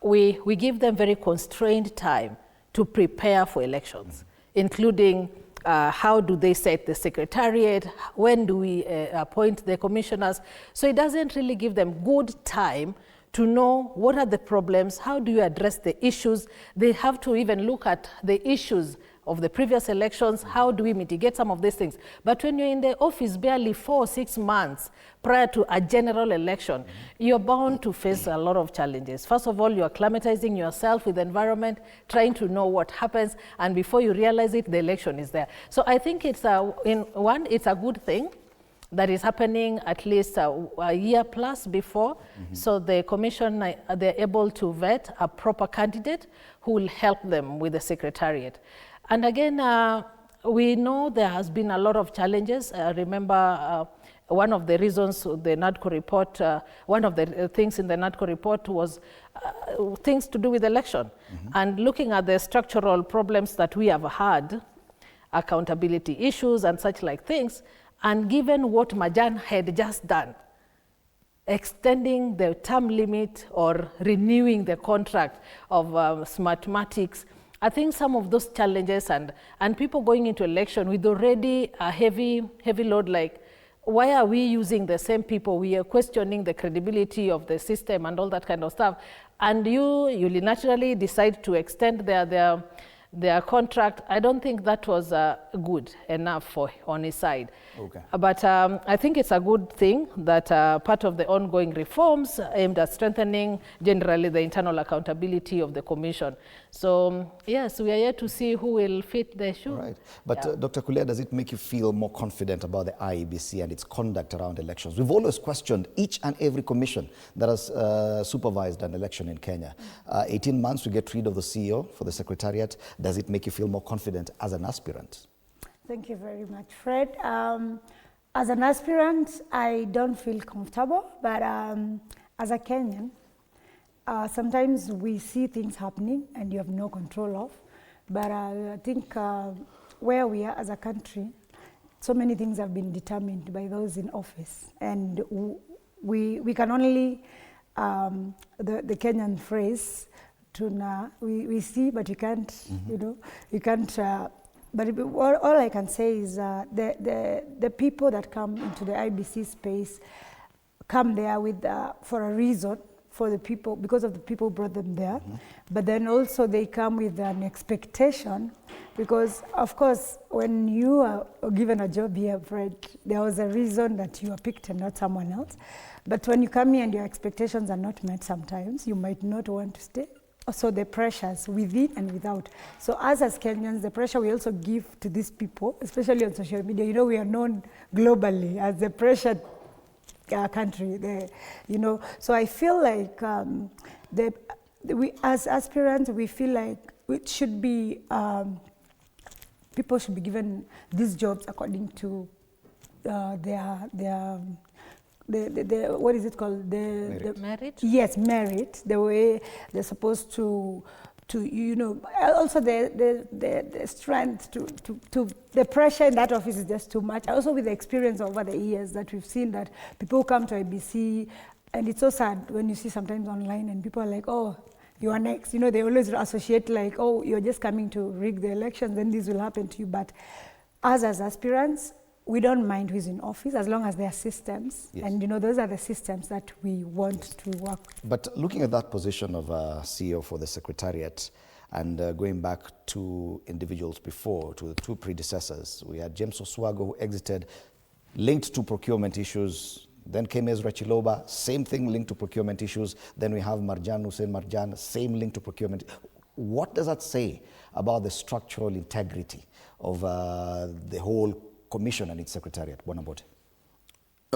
we give them very constrained time to prepare for elections, including how do they set the secretariat, when do we appoint the commissioners. So it doesn't really give them good time to know what are the problems, how do you address the issues. They have to even look at the issues of the previous elections, how do we mitigate some of these things. But when you're in the office barely 4 or 6 months prior to a general election, you're bound to face a lot of challenges. First of all, you're acclimatizing yourself with the environment, trying to know what happens, and before you realize it, the election is there. So I think it's it's a good thing that is happening at least a year plus before. So the commission, they're able to vet a proper candidate who will help them with the secretariat. And again, we know there has been a lot of challenges. Remember, one of the reasons the NADCO report, one of the things in the NADCO report was things to do with election. And looking at the structural problems that we have had, accountability issues and such like things, and given what Marjan had just done, extending the term limit or renewing the contract of Smartmatics, I think some of those challenges and people going into election with already a heavy load, like why are we using the same people? We are questioning the credibility of the system and all that kind of stuff. And you unilaterally decide to extend their contract. I don't think that was good enough on his side. Okay. But I think it's a good thing that part of the ongoing reforms aimed at strengthening generally the internal accountability of the commission. So yes, we are here to see who will fit the shoe. Right. But Dr. Kulea, does it make you feel more confident about the IEBC and its conduct around elections? We've always questioned each and every commission that has supervised an election in Kenya. 18 months to get rid of the CEO for the secretariat. Does it make you feel more confident as an aspirant? Thank you very much, Fred. As an aspirant, I don't feel comfortable, but as a Kenyan, sometimes we see things happening and you have no control of. But I think where we are as a country, so many things have been determined by those in office. And we can only, the Kenyan phrase, we see, but you can't, you know, you can't, but all I can say is the people that come into the IEBC space come there with, for a reason, for the people, because of the people who brought them there. But then also they come with an expectation, because of course, when you are given a job here, Fred, there was a reason that you were picked and not someone else. But when you come here and your expectations are not met sometimes, you might not want to stay. So the pressures within and without. So as Kenyans, the pressure we also give to these people, especially on social media, you know, we are known globally as the pressured country, you know. So I feel like we as aspirants, we feel like it should be, people should be given these jobs according to their what is it called? The merit? Yes, merit. The way they're supposed to you know, also the strength to the pressure in that office is just too much. Also with the experience over the years that we've seen that people come to IEBC, and it's so sad when you see sometimes online and people are like, oh, you are next. You know, they always associate like, oh, you're just coming to rig the elections, then this will happen to you. But as aspirants, we don't mind who's in office as long as there are systems. Yes. And you know, those are the systems that we want to work. But looking at that position of CEO for the Secretariat and going back to individuals before, to the two predecessors, we had James Oswago who exited linked to procurement issues. Then came Ezra Chiloba, same thing linked to procurement issues. Then we have Hussein Marjan, same link to procurement. What does that say about the structural integrity of the whole Commission and its Secretariat? Bonabote.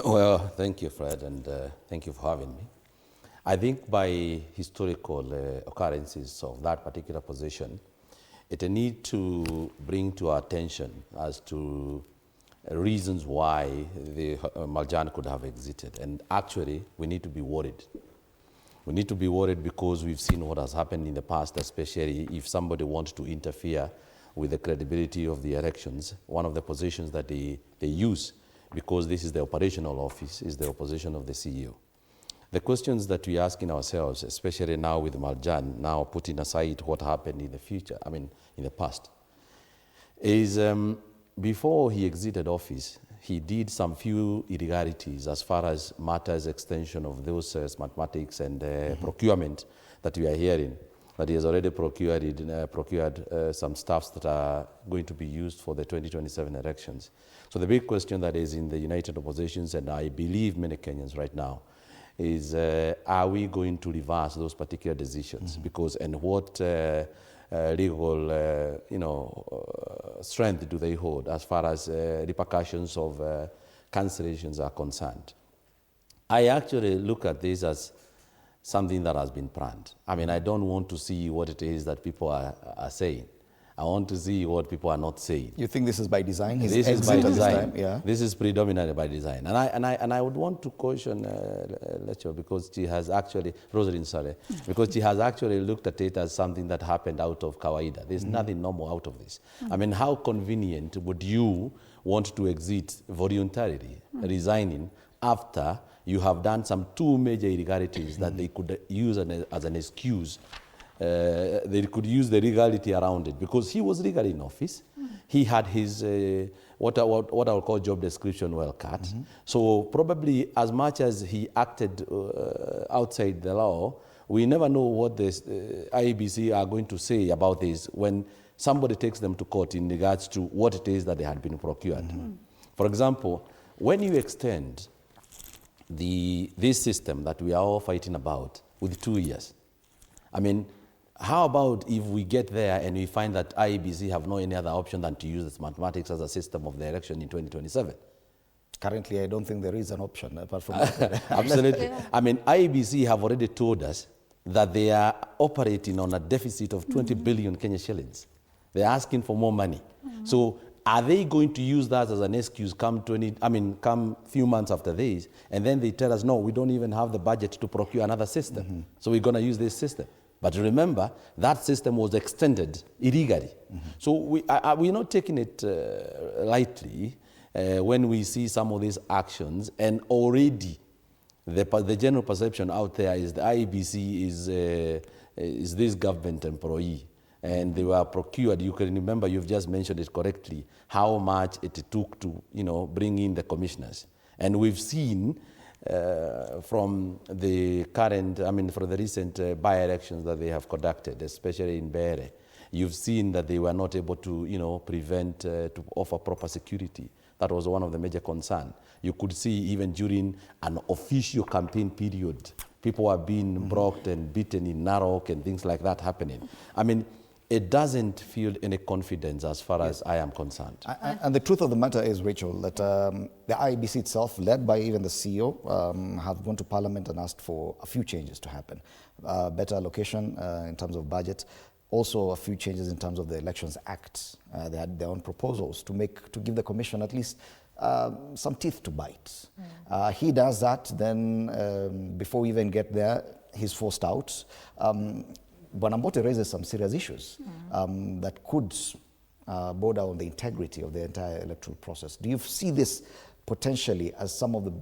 Well, thank you, Fred, and thank you for having me. I think by historical occurrences of that particular position, it need to bring to our attention as to reasons why the Marjan could have exited. And actually, we need to be worried. We need to be worried because we've seen what has happened in the past, especially if somebody wants to interfere with the credibility of the elections. One of the positions that they use, because this is the operational office, is the opposition of the CEO. The questions that we're asking ourselves, especially now with Marjan, now putting aside what happened in the future, in the past, is before he exited office, he did some few irregularities as far as matters extension of those mathematics and procurement that we are hearing, that he has already procured some staffs that are going to be used for the 2027 elections. So the big question that is in the United Oppositions, and I believe many Kenyans right now, is are we going to reverse those particular decisions? Because, and what legal strength do they hold as far as repercussions of cancellations are concerned? I actually look at this as something that has been planned. I don't want to see what it is that people are saying. I want to see what people are not saying. You think this is by design? This is by design. Yeah. This is predominantly by design. And I would want to caution Lecho, because she has actually, Rosalind, sorry, because she has actually looked at it as something that happened out of kawaida. There's nothing normal out of this. How convenient would you want to exit voluntarily, resigning after you have done some two major irregularities that they could use as an excuse? They could use the legality around it, because he was legally in office. He had his, what I would call job description well cut. So probably as much as he acted outside the law, we never know what the IEBC are going to say about this when somebody takes them to court in regards to what it is that they had been procured. For example, when you extend this system that we are all fighting about with 2 years, how about if we get there and we find that IEBC have no any other option than to use this mathematics as a system of the election in 2027? Currently, I don't think there is an option apart from that. Absolutely. IEBC have already told us that they are operating on a deficit of 20 billion Kenya shillings. They're asking for more money. So are they going to use that as an excuse come few months after this, and then they tell us, no, we don't even have the budget to procure another system. So we're going to use this system. But remember, that system was extended illegally. So we're not taking it lightly when we see some of these actions, and already the general perception out there is the IEBC is this government employee, and they were procured. You can remember, you've just mentioned it correctly, how much it took to bring in the commissioners. And we've seen from the current, from the recent by-elections that they have conducted, especially in Bere, you've seen that they were not able to, prevent, to offer proper security. That was one of the major concerns. You could see even during an official campaign period, people are being blocked and beaten in Narok and things like that happening. It doesn't feel any confidence as far as I am concerned. And the truth of the matter is, Rachel, that the IEBC itself, led by even the CEO, have gone to Parliament and asked for a few changes to happen. Better allocation in terms of budget, also a few changes in terms of the Elections Act. They had their own proposals to give the Commission at least some teeth to bite. He does that, then before we even get there, he's forced out. Bonambote raises some serious issues that could border on the integrity of the entire electoral process. Do you see this potentially as some of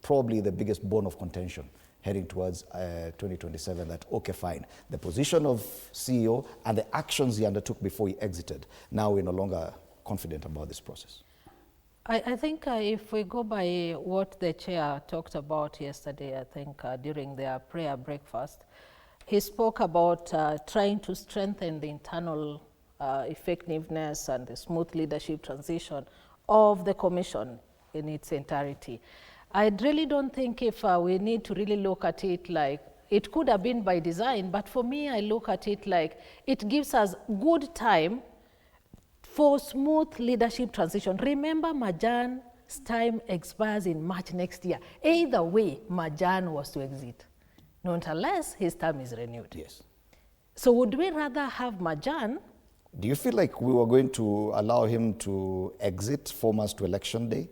probably the biggest bone of contention heading towards 2027, that, okay, fine, the position of CEO and the actions he undertook before he exited, now we're no longer confident about this process? I think if we go by what the chair talked about yesterday, I think during their prayer breakfast, he spoke about trying to strengthen the internal effectiveness and the smooth leadership transition of the Commission in its entirety. I really don't think if we need to really look at it like, it could have been by design, but for me, I look at it like it gives us good time for smooth leadership transition. Remember, Marjan's time expires in March next year. Either way, Marjan was to exit, not unless his term is renewed. Yes. So would we rather have Marjan Do you feel like we were going to allow him to exit 4 months to election day?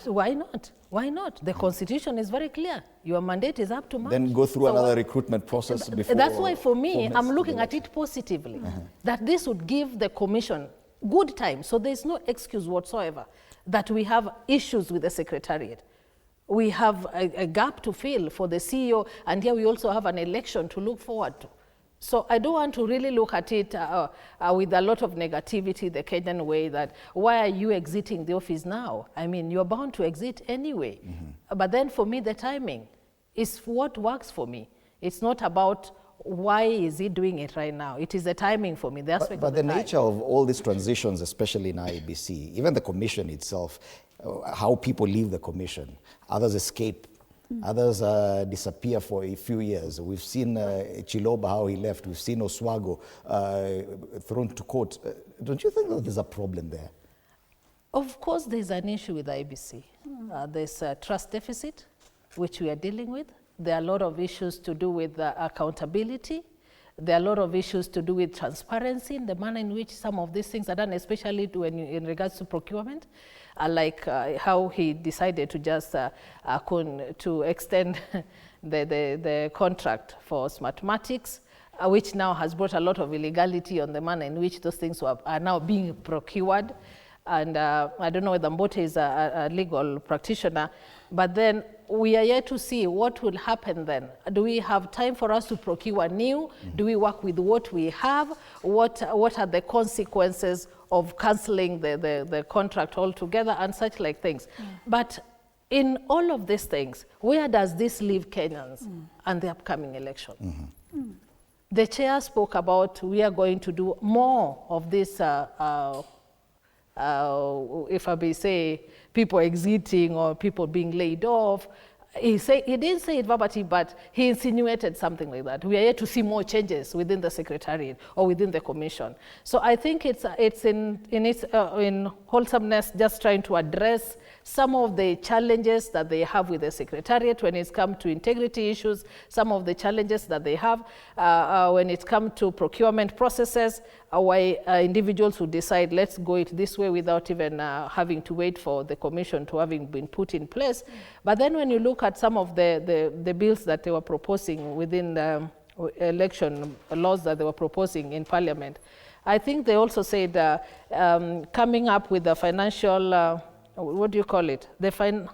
Why not? Why not? The constitution is very clear. Your mandate is up to March. Then go through another recruitment process before. That's why for me, I'm looking at it positively. That this would give the commission good time. So there's no excuse whatsoever that we have issues with the secretariat. We have a gap to fill for the CEO, and here we also have an election to look forward to. So I don't want to really look at it with a lot of negativity, the Kenyan way, that why are you exiting the office now? I mean, you're bound to exit anyway. But then for me, the timing is what works for me. It's not about why is he doing it right now. It is the timing for me, the aspect but of the the nature of all these transitions, especially in IEBC, even the commission itself, how people leave the commission, others escape, others disappear for a few years. We've seen Chiloba, how he left. We've seen Oswago thrown to court. Don't you think that there's a problem there? Of course, there's an issue with IEBC. There's a trust deficit, which we are dealing with. There are a lot of issues to do with accountability. There are a lot of issues to do with transparency in the manner in which some of these things are done, especially in regards to procurement, like how he decided to just to extend the contract for Smartmatics, which now has brought a lot of illegality on the manner in which those things are now being procured. And I don't know whether Mbote is a legal practitioner, but then we are yet to see what will happen then. Do we have time for us to procure new? Do we work with what we have? What are the consequences of cancelling the contract altogether and such like things? But in all of these things, where does this leave Kenyans and the upcoming election? The chair spoke about we are going to do more of this if I may say, people exiting or people being laid off. He didn't say it verbatim, but he insinuated something like that. We are yet to see more changes within the secretariat or within the commission. So I think it's in wholesomeness, just trying to address some of the challenges that they have with the secretariat when it's come to integrity issues, some of the challenges that they have when it comes to procurement processes, why individuals would decide, let's go it this way without even having to wait for the commission to having been put in place. But then when you look at some of the bills that they were proposing within the election laws that they were proposing in parliament, I think they also said coming up with the financial, what do you call it? The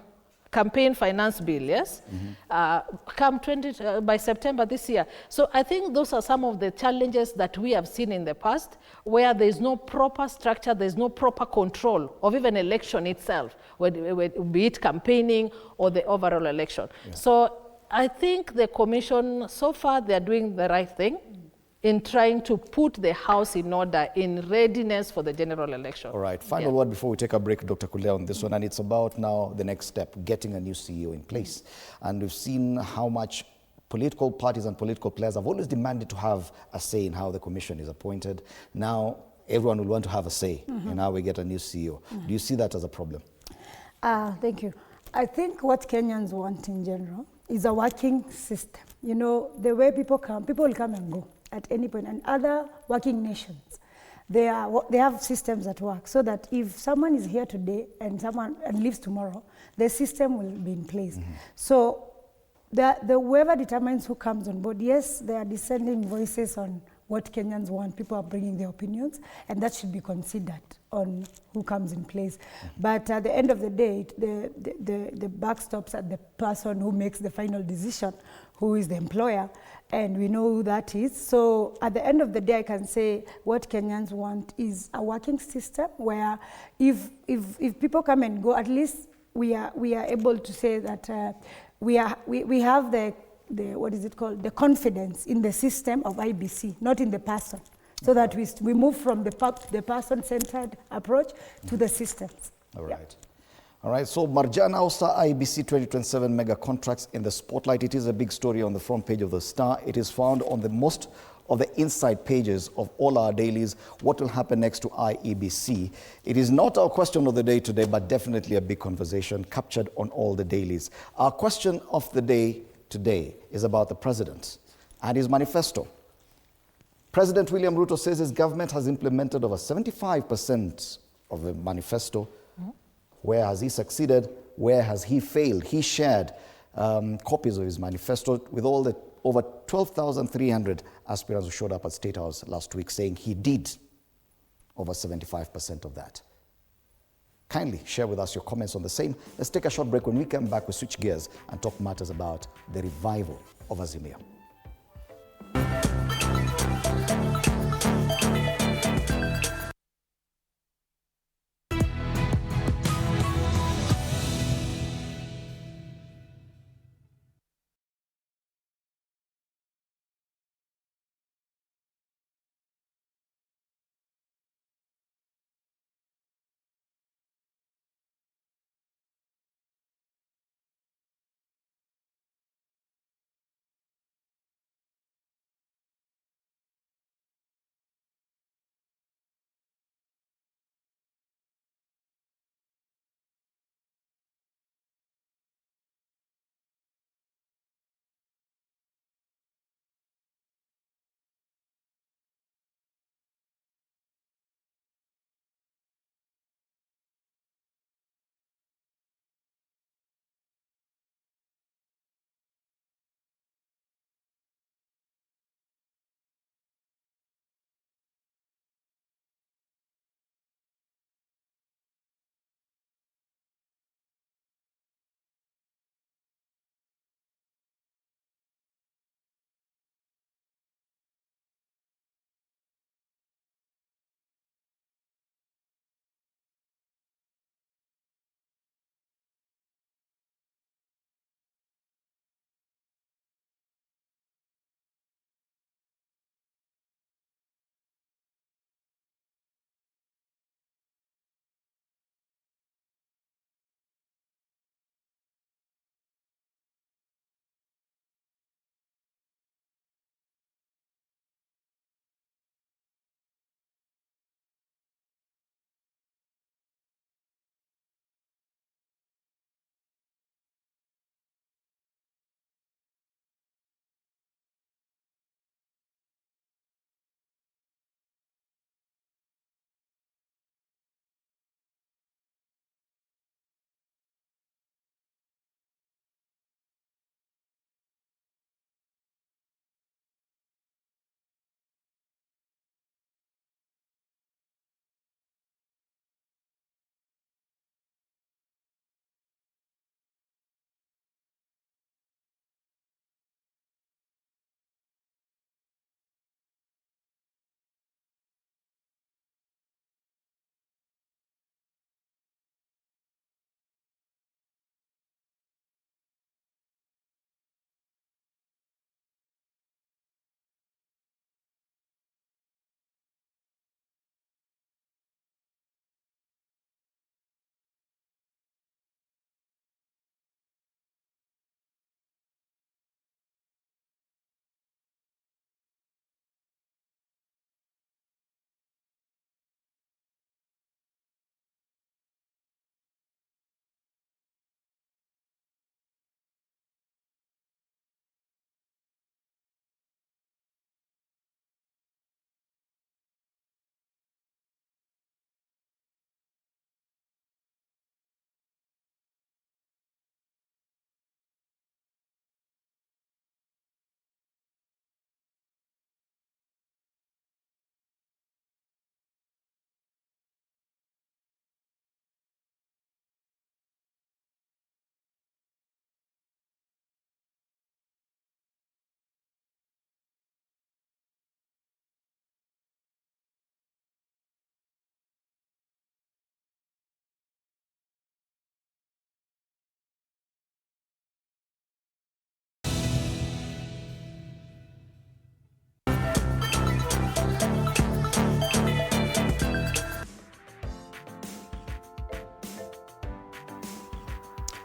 campaign finance bill, yes? Come by September this year. So I think those are some of the challenges that we have seen in the past, where there's no proper structure, there's no proper control of even election itself, be it campaigning or the overall election. Yeah. So I think the commission, so far, they're doing the right thing in trying to put the house in order, in readiness for the general election. All right, final word before we take a break, Dr. Kulea, on this one, and it's about now the next step, getting a new CEO in place. And we've seen how much political parties and political players have always demanded to have a say in how the commission is appointed. Now, everyone will want to have a say in how we get a new CEO. Do you see that as a problem? Thank you. I think what Kenyans want in general is a working system. You know, the way people will come and go at any point. And other working nations, they have systems at work, so that if someone is here today and leaves tomorrow, the system will be in place. So whoever determines who comes on board, yes, there are dissenting voices on what Kenyans want. People are bringing their opinions, and that should be considered on who comes in place. But at the end of the day, the buck stops at the person who makes the final decision, who is the employer, and we know who that is. So at the end of the day, I can say what Kenyans want is a working system where if people come and go, at least we are able to say that we have the what is it called, the confidence in the system of IEBC, not in the person, so that we move from the person-centered approach to the systems. All right. All right, so Marjan Ausa, IEBC 2027 mega contracts in the spotlight. It is a big story on the front page of the Star. It is found on the most of the inside pages of all our dailies. What will happen next to IEBC? It is not our question of the day today, but definitely a big conversation captured on all the dailies. Our question of the day today is about the president and his manifesto. President William Ruto says his government has implemented over 75% of the manifesto. Where has he succeeded? Where has he failed? He shared copies of his manifesto with all the over 12,300 aspirants who showed up at State House last week, saying he did over 75% of that. Kindly share with us your comments on the same. Let's take a short break. When we come back, we switch gears and talk matters about the revival of Azimio.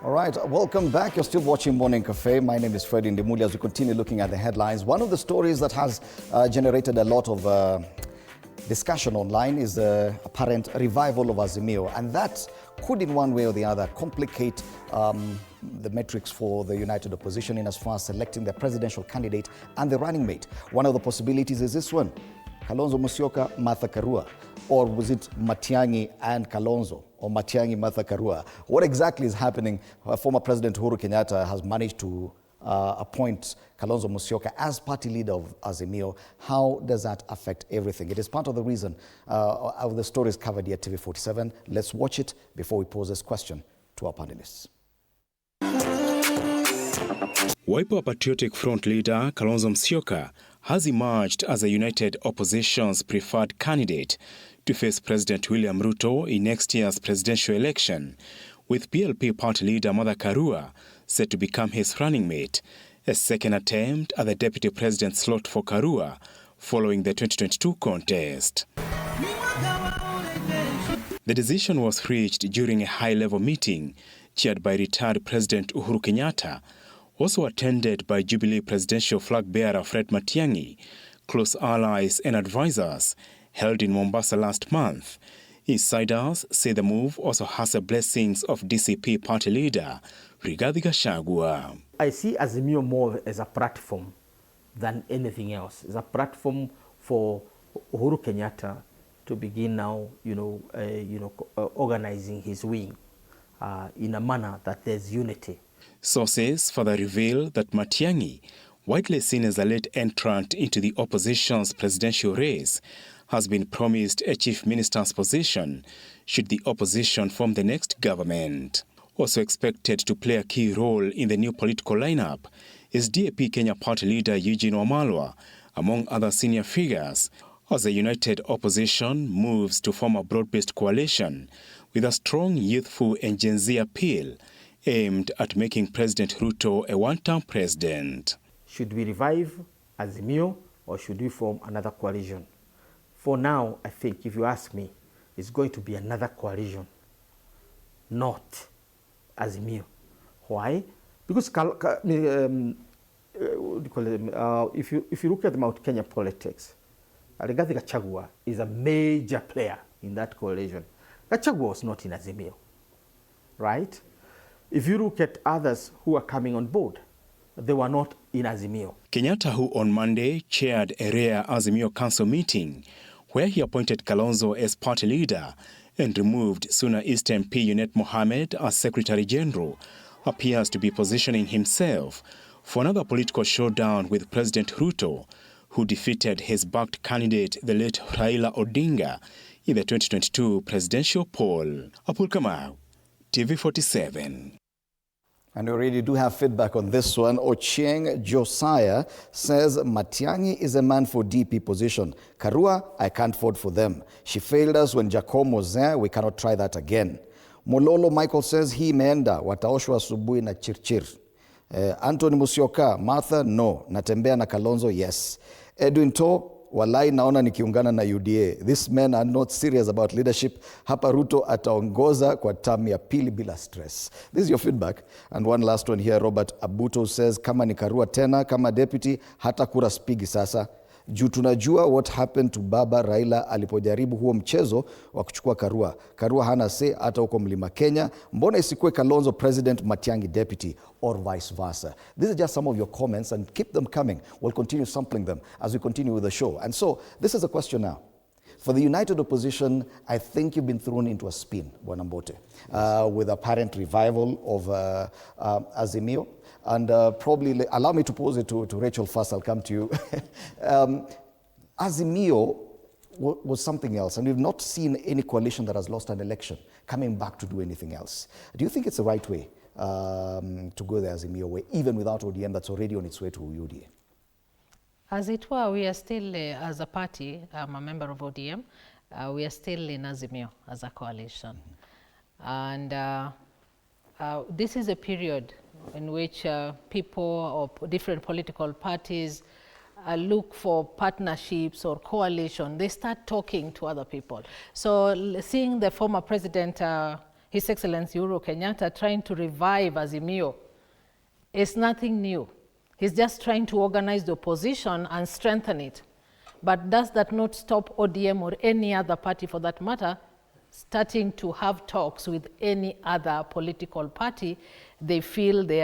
All right, welcome back. You're still watching Morning Cafe. My name is Freddie Ndimuli. As we continue looking at the headlines, one of the stories that has generated a lot of discussion online is the apparent revival of Azimio, and that could in one way or the other complicate the metrics for the united opposition in as far as selecting their presidential candidate and the running mate. One of the possibilities is this one. Kalonzo Musyoka, Martha Karua? Or was it Matiang'i and Kalonzo, or Matiang'i, Martha Karua? What exactly is happening? Former President Uhuru Kenyatta has managed to appoint Kalonzo Musyoka as party leader of Azimio. How does that affect everything? It is part of the reason of the stories covered here at TV47. Let's watch it before we pose this question to our panelists. Wiper Patriotic Front leader Kalonzo Musyoka has emerged as a united opposition's preferred candidate to face President William Ruto in next year's presidential election, with PLP party leader Martha Karua set to become his running mate, a second attempt at the deputy president slot for Karua following the 2022 contest. The decision was reached during a high-level meeting chaired by retired President Uhuru Kenyatta, also attended by Jubilee presidential flag-bearer Fred Matiang'i, close allies and advisors, held in Mombasa last month. Insiders say the move also has the blessings of DCP party leader Rigathi Gachagua. I see Azimio more as a platform than anything else. It's a platform for Uhuru Kenyatta to begin now, organizing his wing in a manner that there's unity. Sources further reveal that Matiang'i, widely seen as a late entrant into the opposition's presidential race, has been promised a chief minister's position should the opposition form the next government. Also expected to play a key role in the new political lineup is DAP Kenya party leader Eugene Wamalwa, among other senior figures, as the united opposition moves to form a broad-based coalition with a strong youthful and Gen Z appeal aimed at making President Ruto a one-term president. Should we revive Azimio or should we form another coalition? For now, I think, if you ask me, it's going to be another coalition, not Azimio. Why? Because if you look at Mount Kenya politics, Rigathi Gachagua is a major player in that coalition. Gachagua was not in Azimio, right? If you look at others who are coming on board, they were not in Azimio. Kenyatta, who on Monday chaired a rare Azimio council meeting, where he appointed Kalonzo as party leader and removed Suna East MP Junet Mohamed as Secretary General, appears to be positioning himself for another political showdown with President Ruto, who defeated his backed candidate, the late Raila Odinga, in the 2022 presidential poll. Apul Kamau, TV47. And we already do have feedback on this one. Ochieng Josiah says, Matiang'i is a man for DP position. Karua, I can't vote for them. She failed us when Jacom was there. We cannot try that again. Mololo Michael says, hii imeenda, wataoshwa asubuhi na chirchir. Anthony Musyoka, Martha, no. Natembea na Kalonzo, yes. Edwin To, walai naona nikiungana na UDA. These men are not serious about leadership. Hapa Ruto ataongoza kwa term ya pili bila stress. This is your feedback. And one last one here, Robert Abuto says, kama ni Karua tena, kama deputy, hata kura spigi sasa. Juu tunajua what happened to baba Raila alipojaribu huo mchezo wa kuchukua Karua. Karua hana say hata huko Mlima Kenya. Mbona isikue Kalonzo president, Matiang'i deputy, or vice versa? These are just some of your comments, and keep them coming. We'll continue sampling them as we continue with the show. And so this is a question now. For the united opposition, I think you've been thrown into a spin, Bwana Mbote, with apparent revival of Azimio. And probably, allow me to pose it to Rachel first, I'll come to you. Azimio was something else, and we've not seen any coalition that has lost an election coming back to do anything else. Do you think it's the right way to go the Azimio way, even without ODM that's already on its way to UDA? As it were, we are still, as a party, I'm a member of ODM, we are still in Azimio as a coalition. And this is a period in which people of different political parties look for partnerships or coalition. They start talking to other people. So seeing the former president, His Excellency Uhuru Kenyatta, trying to revive Azimio is nothing new. He's just trying to organize the opposition and strengthen it. But does that not stop ODM or any other party for that matter starting to have talks with any other political party they feel they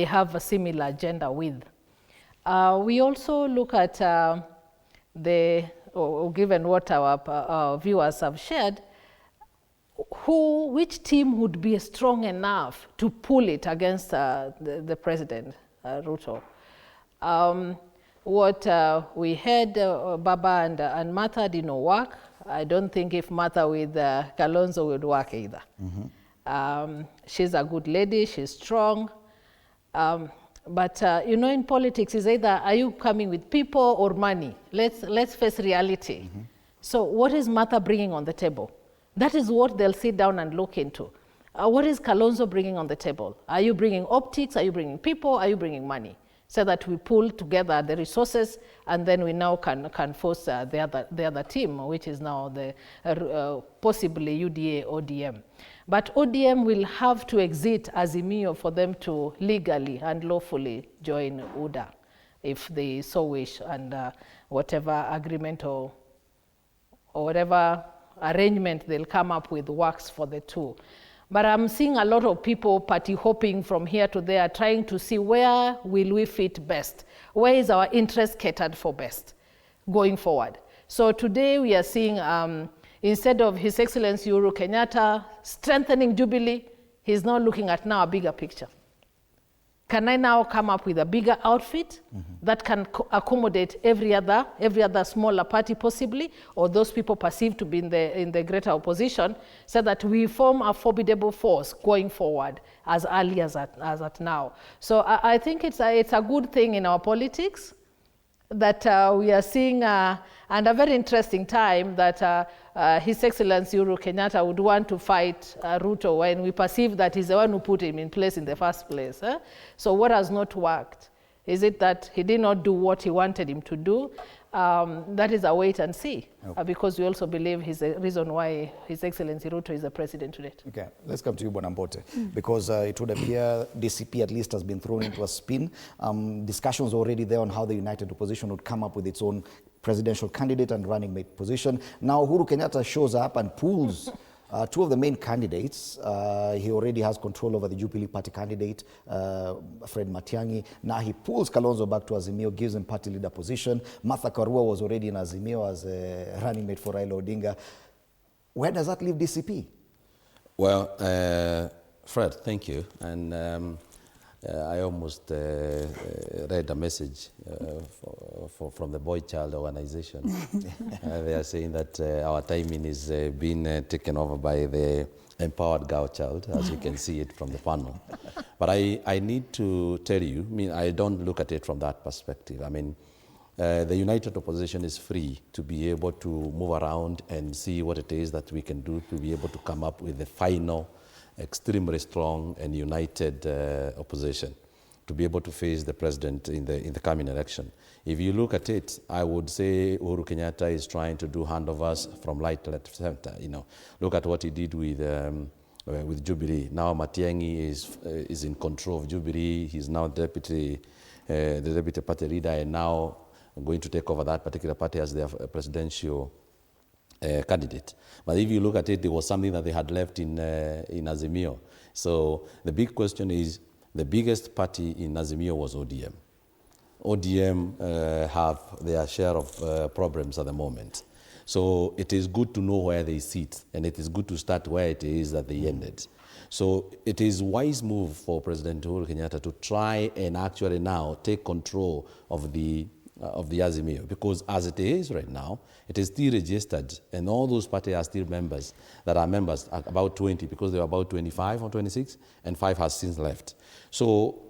have a similar agenda with? We also look at given what our viewers have shared, which team would be strong enough to pull it against the president, Ruto? What we heard, Baba and Martha did not work. I don't think if Martha with Kalonzo would work either. She's a good lady, she's strong. But you know, in politics, is either are you coming with people or money? Let's face reality. So what is Martha bringing on the table? That is what they'll sit down and look into. What is Kalonzo bringing on the table? Are you bringing optics? Are you bringing people? Are you bringing money? So that we pull together the resources, and then we now can force the other team, which is now the possibly UDA, ODM. But ODM will have to exit Azimio for them to legally and lawfully join UDA, if they so wish, and whatever agreement or whatever arrangement they'll come up with works for the two. But I'm seeing a lot of people party hopping from here to there, trying to see where will we fit best? Where is our interest catered for best going forward? So today we are seeing, instead of His Excellency Uhuru Kenyatta strengthening Jubilee, he's now looking at now a bigger picture. Can I now come up with a bigger outfit that can accommodate every other smaller party possibly, or those people perceived to be in the greater opposition, so that we form a formidable force going forward as early as at now. So I think it's a good thing in our politics that we are seeing, and a very interesting time that His Excellency Uhuru Kenyatta would want to fight Ruto when we perceive that he's the one who put him in place in the first place. So what has not worked? Is it that he did not do what he wanted him to do? That is a wait and see, because we also believe he's the reason why His Excellency Ruto is the president today. Okay, let's come to you, Bonambote, because it would appear DCP at least has been thrown into a spin. Discussions already there on how the united opposition would come up with its own presidential candidate and running mate position. Now Uhuru Kenyatta shows up and pulls two of the main candidates. He already has control over the Jubilee Party candidate, Fred Matiang'i. Now he pulls Kalonzo back to Azimio, gives him party leader position. Martha Karua was already in Azimio as a running mate for Raila Odinga. Where does that leave DCP? Well, Fred, thank you. And I almost read a message from the Boy Child organization. They are saying that our timing is being taken over by the empowered girl child, as you can see it from the panel. But I need to tell you, I mean, I don't look at it from that perspective. I mean, the united opposition is free to be able to move around and see what it is that we can do to be able to come up with the final extremely strong and united opposition to be able to face the president in the coming election. If you look at it, I would say Uhuru Kenyatta is trying to do handovers from right to left center. You know, look at what he did with Jubilee. Now Matiang'i is in control of Jubilee. He's now the deputy party leader, and now going to take over that particular party as their presidential candidate. But if you look at it, there was something that they had left in Azimio. So the big question is, the biggest party in Azimio was ODM. ODM have their share of problems at the moment. So it is good to know where they sit, and it is good to start where it is that they ended. So it is a wise move for President Uhuru Kenyatta to try and actually now take control of the Azimio, because as it is right now, it is still registered, and all those parties are still members that are members, about 20, because they were about 25 or 26, and 5 has since left. So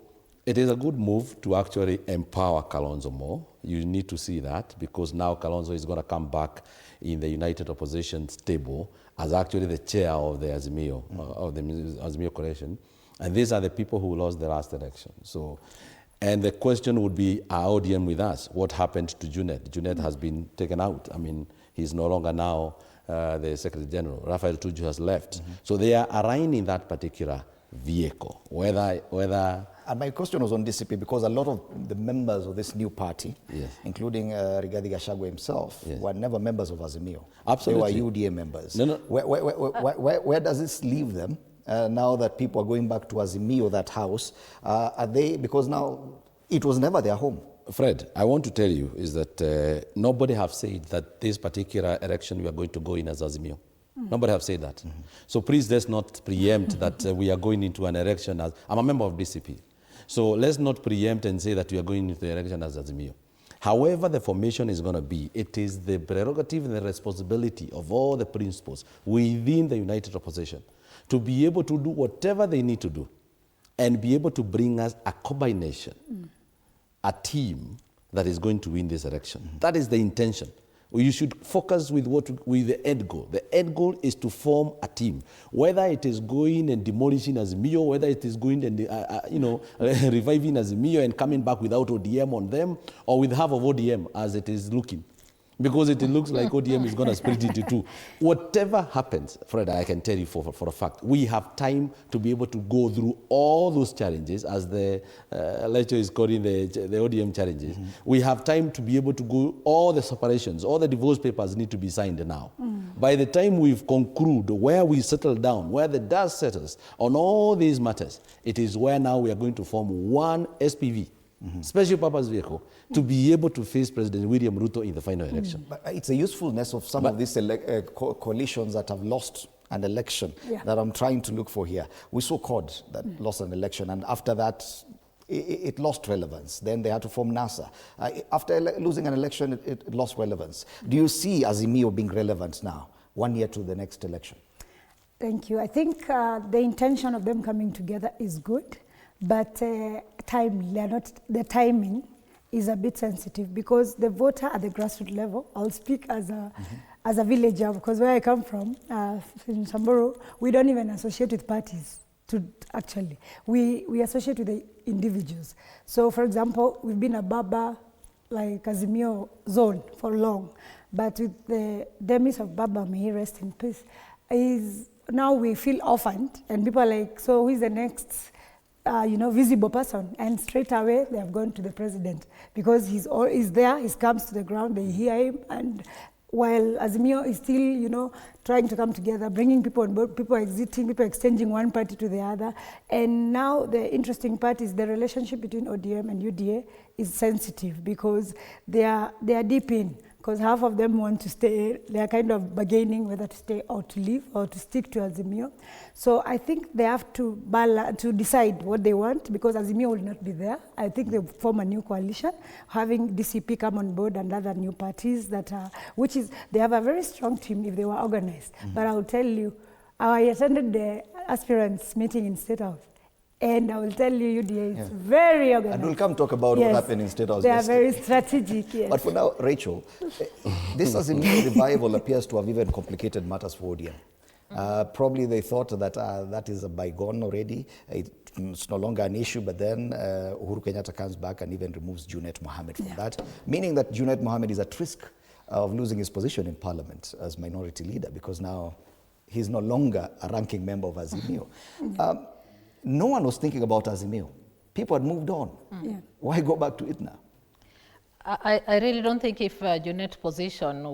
it is a good move to actually empower Kalonzo more. You need to see that, because now Kalonzo is going to come back in the united opposition table as actually the chair of the Azimio, of the Azimio coalition. And these are the people who lost the last election. So, and the question would be, are ODM with us? What happened to Junet? Junet has been taken out. I mean, he's no longer now the Secretary General. Raphael Tuju has left. So they are aligning that particular vehicle, whether... And my question was on DCP, because a lot of the members of this new party, including Rigathi Gachagua himself, were never members of Azimio. Absolutely. They were UDA members. No. Where does this leave them? Now that people are going back to Azimio, that house, are they, because now it was never their home. Fred, I want to tell you is that nobody have said that this particular election we are going to go in as Azimio. Nobody have said that. So please let's not preempt that we are going into an election as, I'm a member of DCP. So let's not preempt and say that we are going into the election as Azimio. However the formation is going to be, it is the prerogative and the responsibility of all the principals within the united opposition to be able to do whatever they need to do and be able to bring us a combination, a team that is going to win this election. That is the intention. You should focus with the end goal. The end goal is to form a team. Whether it is going and demolishing Azimio, whether it is going and reviving Azimio and coming back without ODM on them, or with half of ODM as it is looking. Because it looks like ODM is going to split into two. Whatever happens, Fred, I can tell you for a fact, we have time to be able to go through all those challenges, as the lecture is calling the ODM challenges. We have time to be able to go all the separations, all the divorce papers need to be signed now. By the time we've concluded where we settle down, where the dust settles on all these matters, it is where now we are going to form one SPV. Special purpose vehicle to be able to face President William Ruto in the final election. But it's a usefulness of some of these coalitions that have lost an election that I'm trying to look for here. We saw CORD that lost an election, and after that, it lost relevance. Then they had to form NASA. After losing an election, it lost relevance. Do you see Azimio being relevant now, 1 year to the next election? Thank you. I think the intention of them coming together is good. But the timing is a bit sensitive because the voter at the grassroots level, I'll speak as a villager, because where I come from, in Samburu, we don't even associate with parties, we associate with the individuals. So for example, we've been a BABA, like Azimio zone for long, but with the demise of BABA, may he rest in peace, now we feel orphaned, and people are like, so who is the next visible person, and straight away they have gone to the president because he's there, he comes to the ground, they hear him, and while Azimio is still, trying to come together, bringing people on board, people exiting, people exchanging one party to the other, and now the interesting part is the relationship between ODM and UDA is sensitive because they are deep in. Because half of them want to stay, they are kind of bargaining whether to stay or to leave or to stick to Azimio. So I think they have to decide what they want, because Azimio will not be there. I think they form a new coalition, having DCP come on board and other new parties that are, they have a very strong team if they were organized. But I will tell you, I attended the Aspirants meeting in State House. And I will tell you, UDA is very organized. And we'll come talk about what happened in State House. They are very strategic, yes. But for now, Rachel, this Azimio revival appears to have even complicated matters for ODM. Probably they thought that that is a bygone already. It's no longer an issue, but then Uhuru Kenyatta comes back and even removes Junet Mohammed from that, meaning that Junet Mohammed is at risk of losing his position in parliament as minority leader, because now he's no longer a ranking member of Azimio. No one was thinking about Azimio. People had moved on. Why go back to it now? I really don't think if Junet's position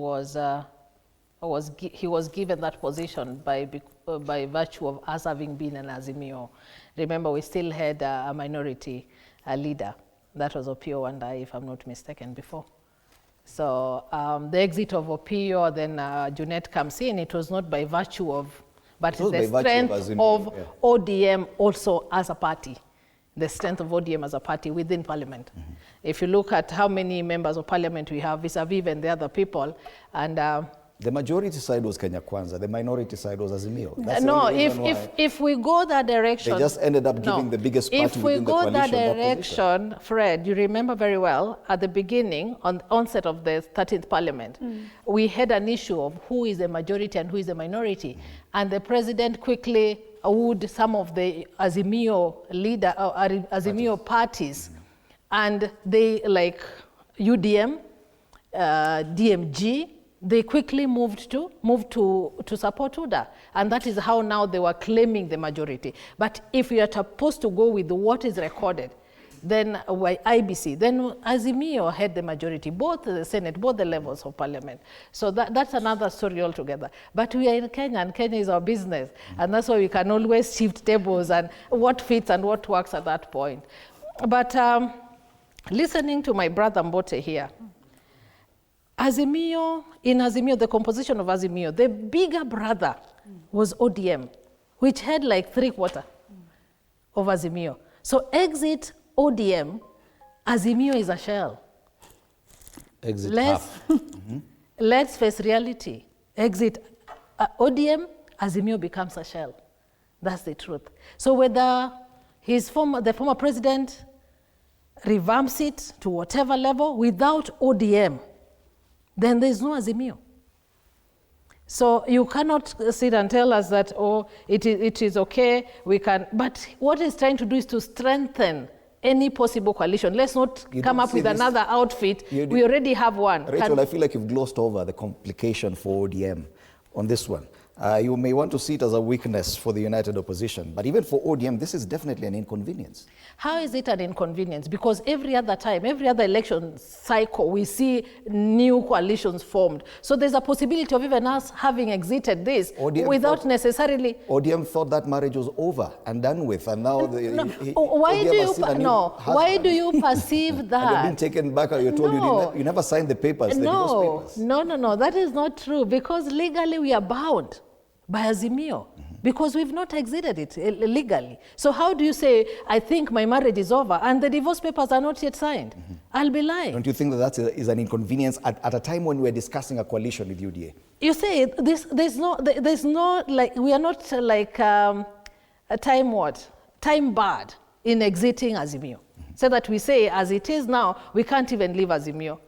he was given that position by virtue of us having been an Azimio. Remember, we still had a minority leader. That was Opiyo Wandayi, if I'm not mistaken, before. So the exit of Opiyo, then Junet comes in. It was not by virtue of, but it's the strength of ODM also as a party, the strength of ODM as a party within parliament. If you look at how many members of parliament we have vis-a-vis even the other people, and the majority side was Kenya Kwanza, the minority side was Azimio. No, if we go that direction, they just ended up giving the biggest party within the coalition. If we go that direction, Fred, you remember very well, at the beginning, on the onset of the 13th parliament, we had an issue of who is the majority and who is the minority. And the president quickly would some of the Azimio Azimio parties, and they, like UDM, DMG, they quickly moved to support UDA. And that is how now they were claiming the majority. But if we are supposed to go with what is recorded, then IEBC, then Azimio had the majority, both the Senate, both the levels of parliament. So that's another story altogether. But we are in Kenya, and Kenya is our business. And that's why we can always shift tables and what fits and what works at that point. But listening to my brother Mbote here, Azimio, in Azimio, the composition of Azimio, the bigger brother was ODM, which had like 3/4 of Azimio. So exit ODM, Azimio is a shell. Exit half. Let's face reality. Exit ODM, Azimio becomes a shell. That's the truth. So whether the former president revamps it to whatever level, without ODM, then there's no Azimio. So you cannot sit and tell us that, oh, it is okay, we can, but what he's trying to do is to strengthen any possible coalition. Let's not come up with another outfit. We already have one. Rachel, I feel like you've glossed over the complication for ODM on this one. You may want to see it as a weakness for the united opposition, but even for ODM, this is definitely an inconvenience. How is it an inconvenience? Because every other time, every other election cycle, we see new coalitions formed. So there's a possibility of even us having exited this without necessarily... ODM thought that marriage was over and done with, and now... Why do you perceive that? And you're being taken back, you're told you never signed the papers, the divorce papers. No, that is not true, because legally we are bound by Azimio, because we've not exited it legally. So how do you say, I think my marriage is over, and the divorce papers are not yet signed? I'll be lying. Don't you think that is an inconvenience at a time when we're discussing a coalition with UDA? You say, there's no, like, we are not like time barred in exiting Azimio. So that we say, as it is now, we can't even leave Azimio.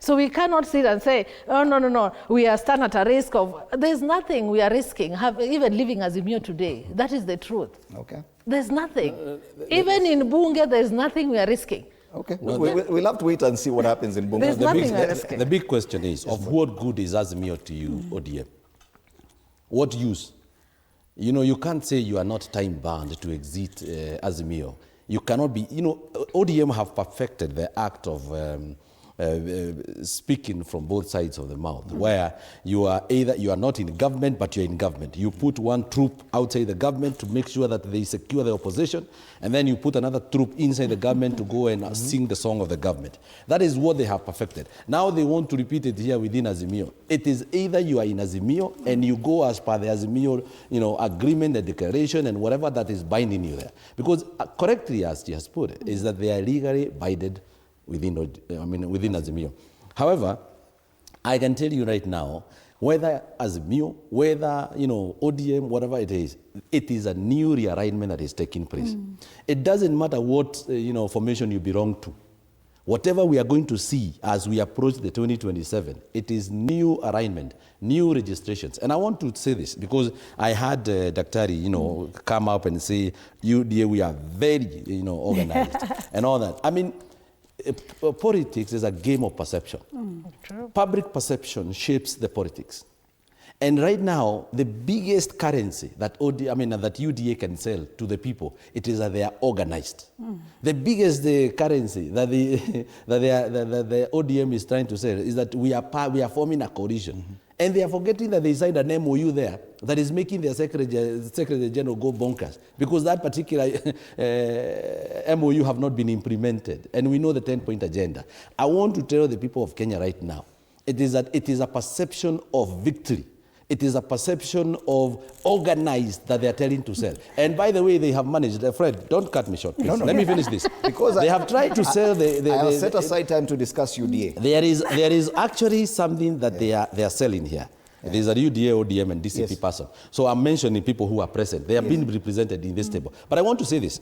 So we cannot sit and say, oh, no, we are stand at a risk of, there's nothing we are risking, even living Azimio today. That is the truth. Okay. There's nothing. Even in Bunge, there's nothing we are risking. Okay. We'll have to wait and see what happens in Bunge. There's nothing we are risking. The big question is, of what good is Azimio to you, ODM? What use? You know, you can't say you are not time-bound to exit Azimio. You cannot be, ODM have perfected the act of speaking from both sides of the mouth, where you are not in government, but you're in government. You put one troop outside the government to make sure that they secure the opposition, and then you put another troop inside the government to go and sing the song of the government. That is what they have perfected. Now they want to repeat it here within Azimio. It is either you are in Azimio and you go as per the Azimio, agreement, the declaration, and whatever that is binding you there. Because correctly, as she has put it, is that they are legally binded within Azimio. However, I can tell you right now, whether Azimio, whether ODM, whatever it is a new realignment that is taking place. It doesn't matter what formation you belong to. Whatever we are going to see as we approach the 2027, it is new alignment, new registrations. And I want to say this because I had Daktari, come up and say, UDA, we are very, organized and all that. I mean, politics is a game of perception. Public perception shapes the politics. And right now, the biggest currency that UDA can sell to the people, it is that they are organized. The biggest currency that the ODM is trying to sell is that we are forming a coalition. And they are forgetting that they signed an MOU there that is making their Secretary General go bonkers, because that particular MOU have not been implemented. And we know the 10-point agenda. I want to tell the people of Kenya right now, it is a perception of victory. It is a perception of organized that they are telling to sell. And by the way, they have managed. Fred, don't cut me short, please. Let me finish this. Because they have tried to sell I'll set aside time to discuss UDA. There is actually something that they are selling here. Yeah. There is a UDA, ODM, and DCP person. So I'm mentioning people who are present. They are being represented in this table. But I want to say this.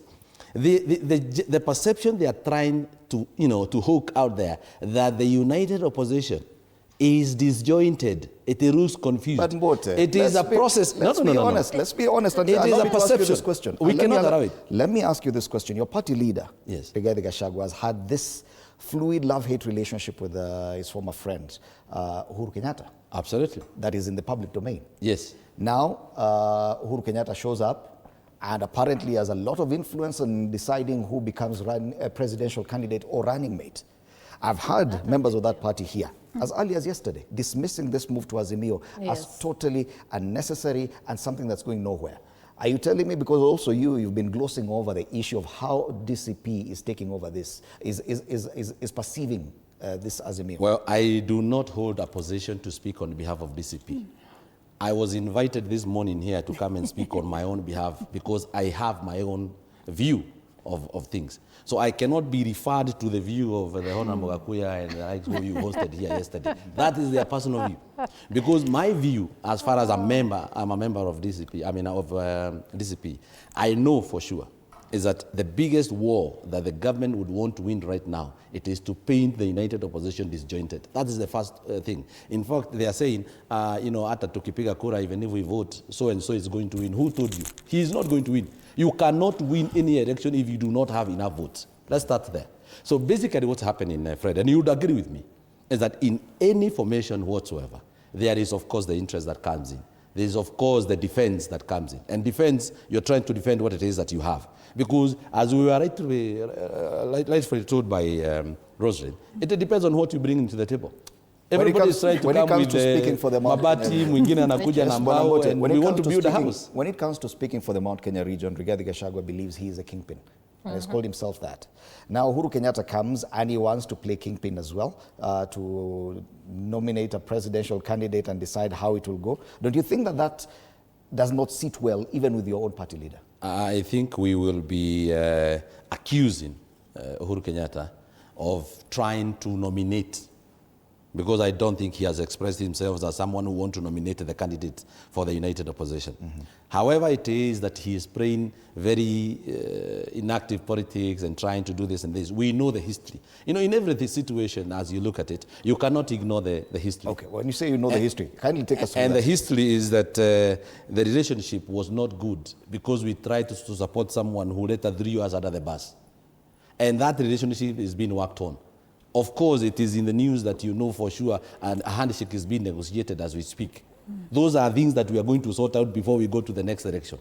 The perception they are trying to hook out there, that the united opposition is disjointed. It is confused. But Mbote, it is a process. Let's be honest. Let's be honest. It is a perception. This question. We cannot allow it. Let me ask you this question. Your party leader, yes, Rigathi Gachagua, has had this fluid love-hate relationship with his former friend, Uhuru Kenyatta. Absolutely. That is in the public domain. Yes. Now, Uhuru Kenyatta shows up and apparently has a lot of influence in deciding who becomes a presidential candidate or running mate. I've heard members of that party here, as early as yesterday, dismissing this move to Azimio as totally unnecessary and something that's going nowhere. Are you telling me, because also you've been glossing over the issue of how DCP is taking over this, is perceiving this Azimio? Well, I do not hold a position to speak on behalf of DCP. I was invited this morning here to come and speak on my own behalf because I have my own view of things. So I cannot be referred to the view of the Honorable Gakuya and the likes who you hosted here yesterday. That is their personal view. Because my view, as far as I'm a member of DCP, DCP, I know for sure is that the biggest war that the government would want to win right now, it is to paint the united opposition disjointed. That is the first thing. In fact, they are saying, hata tukipiga kura, even if we vote, so-and-so is going to win. Who told you? He is not going to win. You cannot win any election if you do not have enough votes. Let's start there. So basically what's happening, Fred, and you would agree with me, is that in any formation whatsoever, there is, of course, the interest that comes in. There is, of course, the defense that comes in. And defense, you're trying to defend what it is that you have. Because as we were rightfully told by Rosalind, it depends on what you bring into the table. Everybody is trying to come with the mabati, mwingine anakuja na mbao, and we want to build a house. When it comes to speaking for the Mount Kenya region, Rigathi Gachagua believes he is a kingpin. And has called himself that. Now Uhuru Kenyatta comes and he wants to play kingpin as well, to nominate a presidential candidate and decide how it will go. Don't you think that does not sit well even with your own party leader? I think we will be accusing Uhuru Kenyatta of trying to nominate, because I don't think he has expressed himself as someone who wants to nominate the candidate for the united opposition. Mm-hmm. However it is that he is playing very inactive politics and trying to do this and this, we know the history. In every situation, as you look at it, you cannot ignore the history. Okay, when you say you know the history, kindly take us through And that. the history is that the relationship was not good because we tried to support someone who later threw us under the bus. And that relationship is being worked on. Of course, it is in the news that you know for sure, and a handshake is being negotiated as we speak. Those are things that we are going to sort out before we go to the next election.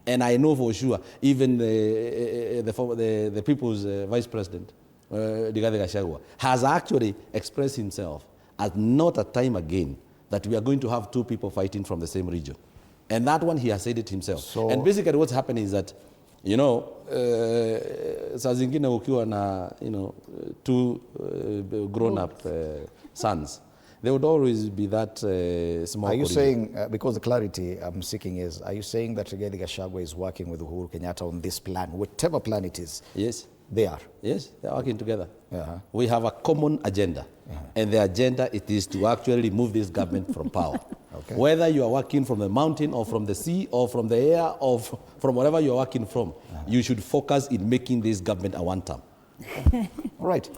And I know for sure, even the People's Vice President, Rigathi Gachagua, has actually expressed himself as not a time again that we are going to have two people fighting from the same region. And that one, he has said it himself. So, and basically what's happening is that, saa zingine ukiwa na, two grown-up sons, there would always be that small. Are you saying, because the clarity I'm seeking is, are you saying that Rigathi Gachagua is working with Uhuru Kenyatta on this plan, whatever plan it is? Yes. They are? Yes, they're working together. We have a common agenda. And the agenda, it is to actually remove this government from power. Okay. Whether you are working from the mountain or from the sea or from the air or from wherever you are working from, you should focus in making this government a one-term. All right.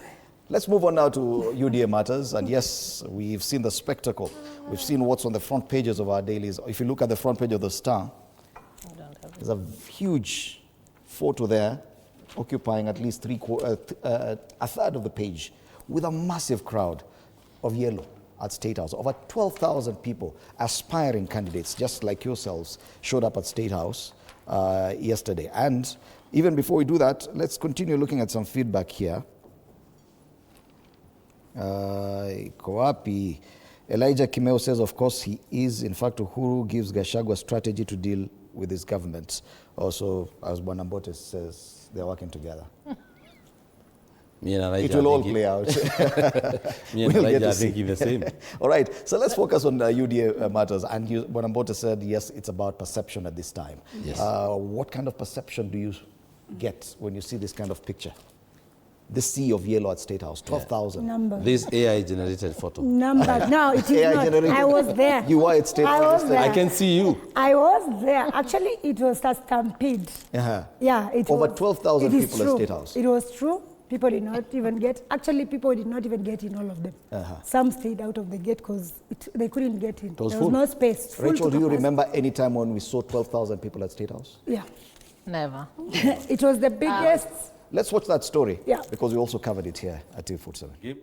Let's move on now to UDA matters. And yes, we've seen the spectacle. We've seen what's on the front pages of our dailies. If you look at the front page of the Star, there's a huge photo there occupying at least a third of the page, with a massive crowd of yellow at State House. Over 12,000 people, aspiring candidates, just like yourselves, showed up at State House yesterday. And even before we do that, let's continue looking at some feedback here. Koapi. Elijah Kimeo says, of course, he is. In fact, Uhuru gives Gachagua strategy to deal with his government. Also, as Bwanambote says, they're working together. It will all play out. We'll get to see. The same. All right, so let's focus on UDA matters. And Bwanambote said, yes, it's about perception at this time. Yes. What kind of perception do you get when you see this kind of picture? The sea of yellow at State House, 12,000. Number. This AI-generated photo. Number. No, it is AI not. generated. I was there. You were at State House. I was there. I can see you. I was there. Actually, it was a stampede. Yeah, it Over was. 12,000 people at State House. It was true. People did not even get, actually people did not even get in, all of them. Some stayed out of the gate because they couldn't get in. There was no space. Rachel, do you remember any time when we saw 12,000 people at State House? Yeah. Never. It was the biggest. Let's watch that story. Yeah. Because we also covered it here at TV47.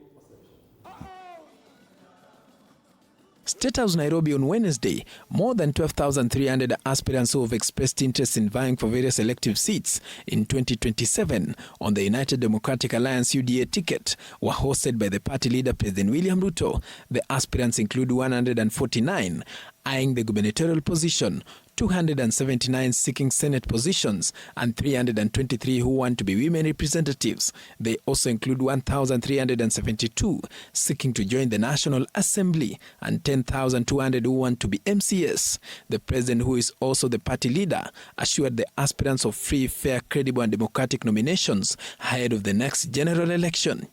State House, Nairobi on Wednesday, more than 12,300 aspirants who have expressed interest in vying for various elective seats in 2027 on the United Democratic Alliance UDA ticket were hosted by the party leader, President William Ruto. The aspirants include 149 eyeing the gubernatorial position, 279 seeking Senate positions, and 323 who want to be women representatives. They also include 1,372 seeking to join the National Assembly and 10,200 who want to be MCS. The president, who is also the party leader, assured the aspirants of free, fair, credible and democratic nominations ahead of the next general election.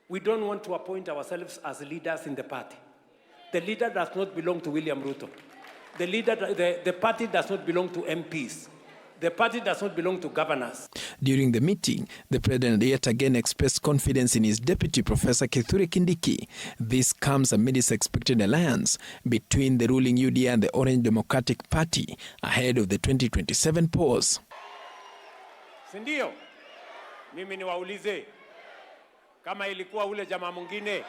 We don't want to appoint ourselves as leaders in the party. The leader does not belong to William Ruto. The party does not belong to MPs. The party does not belong to governors. During the meeting, the president yet again expressed confidence in his deputy, Professor Kithure Kindiki. This comes amid his expected alliance between the ruling UDA and the Orange Democratic Party ahead of the 2027 polls. Sindio, mimi niwaulize kama ilikuwa ule jamaa mwingine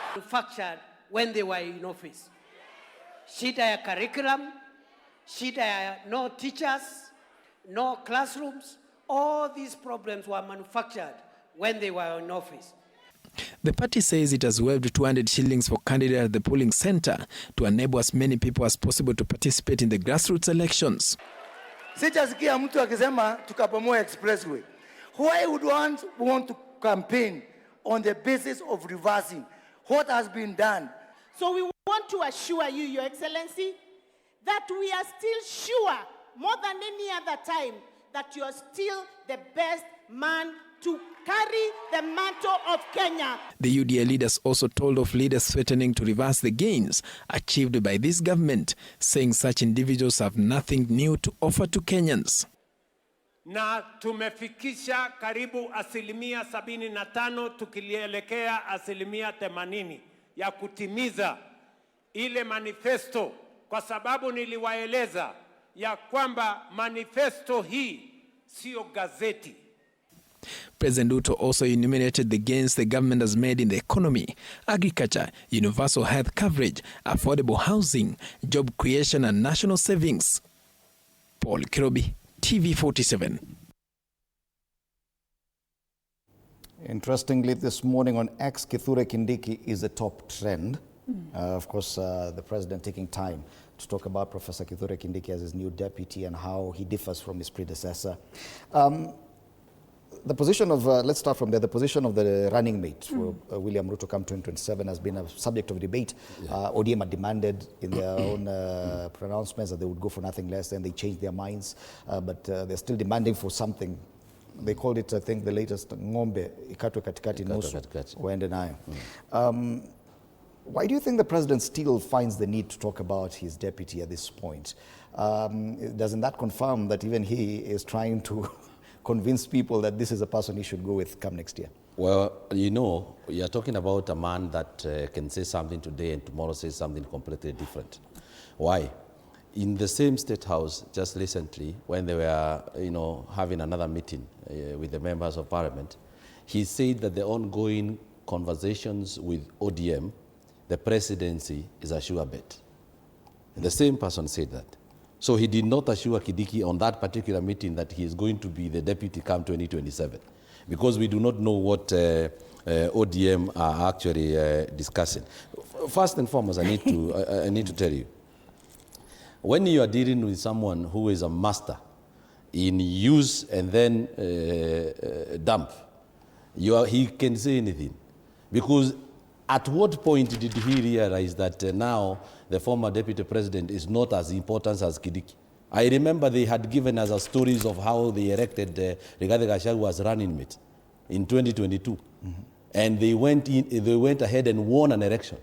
manufactured when they were in office. Shida ya curriculum, shida ya no teachers, no classrooms, all these problems were manufactured when they were in office. The party says it has waived 200 shillings for candidates at the polling center to enable as many people as possible to participate in the grassroots elections. Sijasikia mtu akisema tukabomoa expressway. Why would one want to campaign on the basis of reversing what has been done? So we want to assure you, Your Excellency, that we are still sure, more than any other time, that you are still the best man to carry the mantle of Kenya. The UDA leaders also told of leaders threatening to reverse the gains achieved by this government, saying such individuals have nothing new to offer to Kenyans. Na tumefikisha karibu 75% tukilielekea 80% ya kutimiza ile manifesto, kwa sababu niliwaeleza ya kwamba manifesto hii sio gazeti. President Ruto also enumerated the gains the government has made in the economy, agriculture, universal health coverage, affordable housing, job creation and national savings. Paul Kirobi, TV47. Interestingly, this morning on X, Kithure Kindiki is the top trend. Of course, the president taking time to talk about Professor Kithure Kindiki as his new deputy and how he differs from his predecessor. The position of, let's start from there, the position of the running mate for William Ruto come 2027 has been a subject of debate. ODM had demanded in their own pronouncements that they would go for nothing less, then they changed their minds, but they're still demanding for something. They called it, I think, the latest ng'ombe ikatwe katikati nusu waende nayo. Why do you think the president still finds the need to talk about his deputy at this point? Doesn't that confirm that even he is trying to convince people that this is a person he should go with come next year? Well, you know, you're talking about a man that can say something today and tomorrow say something completely different. Why? In the same State House just recently, when they were, having another meeting with the members of Parliament, he said that the ongoing conversations with ODM, the presidency is a sure bet. And the same person said that. So he did not assure Kindiki on that particular meeting that he is going to be the deputy come 2027, because we do not know what ODM are actually discussing. First and foremost, I need to tell you, when you are dealing with someone who is a master in use and then dump, he can say anything. Because at what point did he realize that now the former deputy president is not as important as Kindiki? I remember they had given us stories of how they elected Rigathi Gachagua as running mate in 2022. And they went ahead and won an election.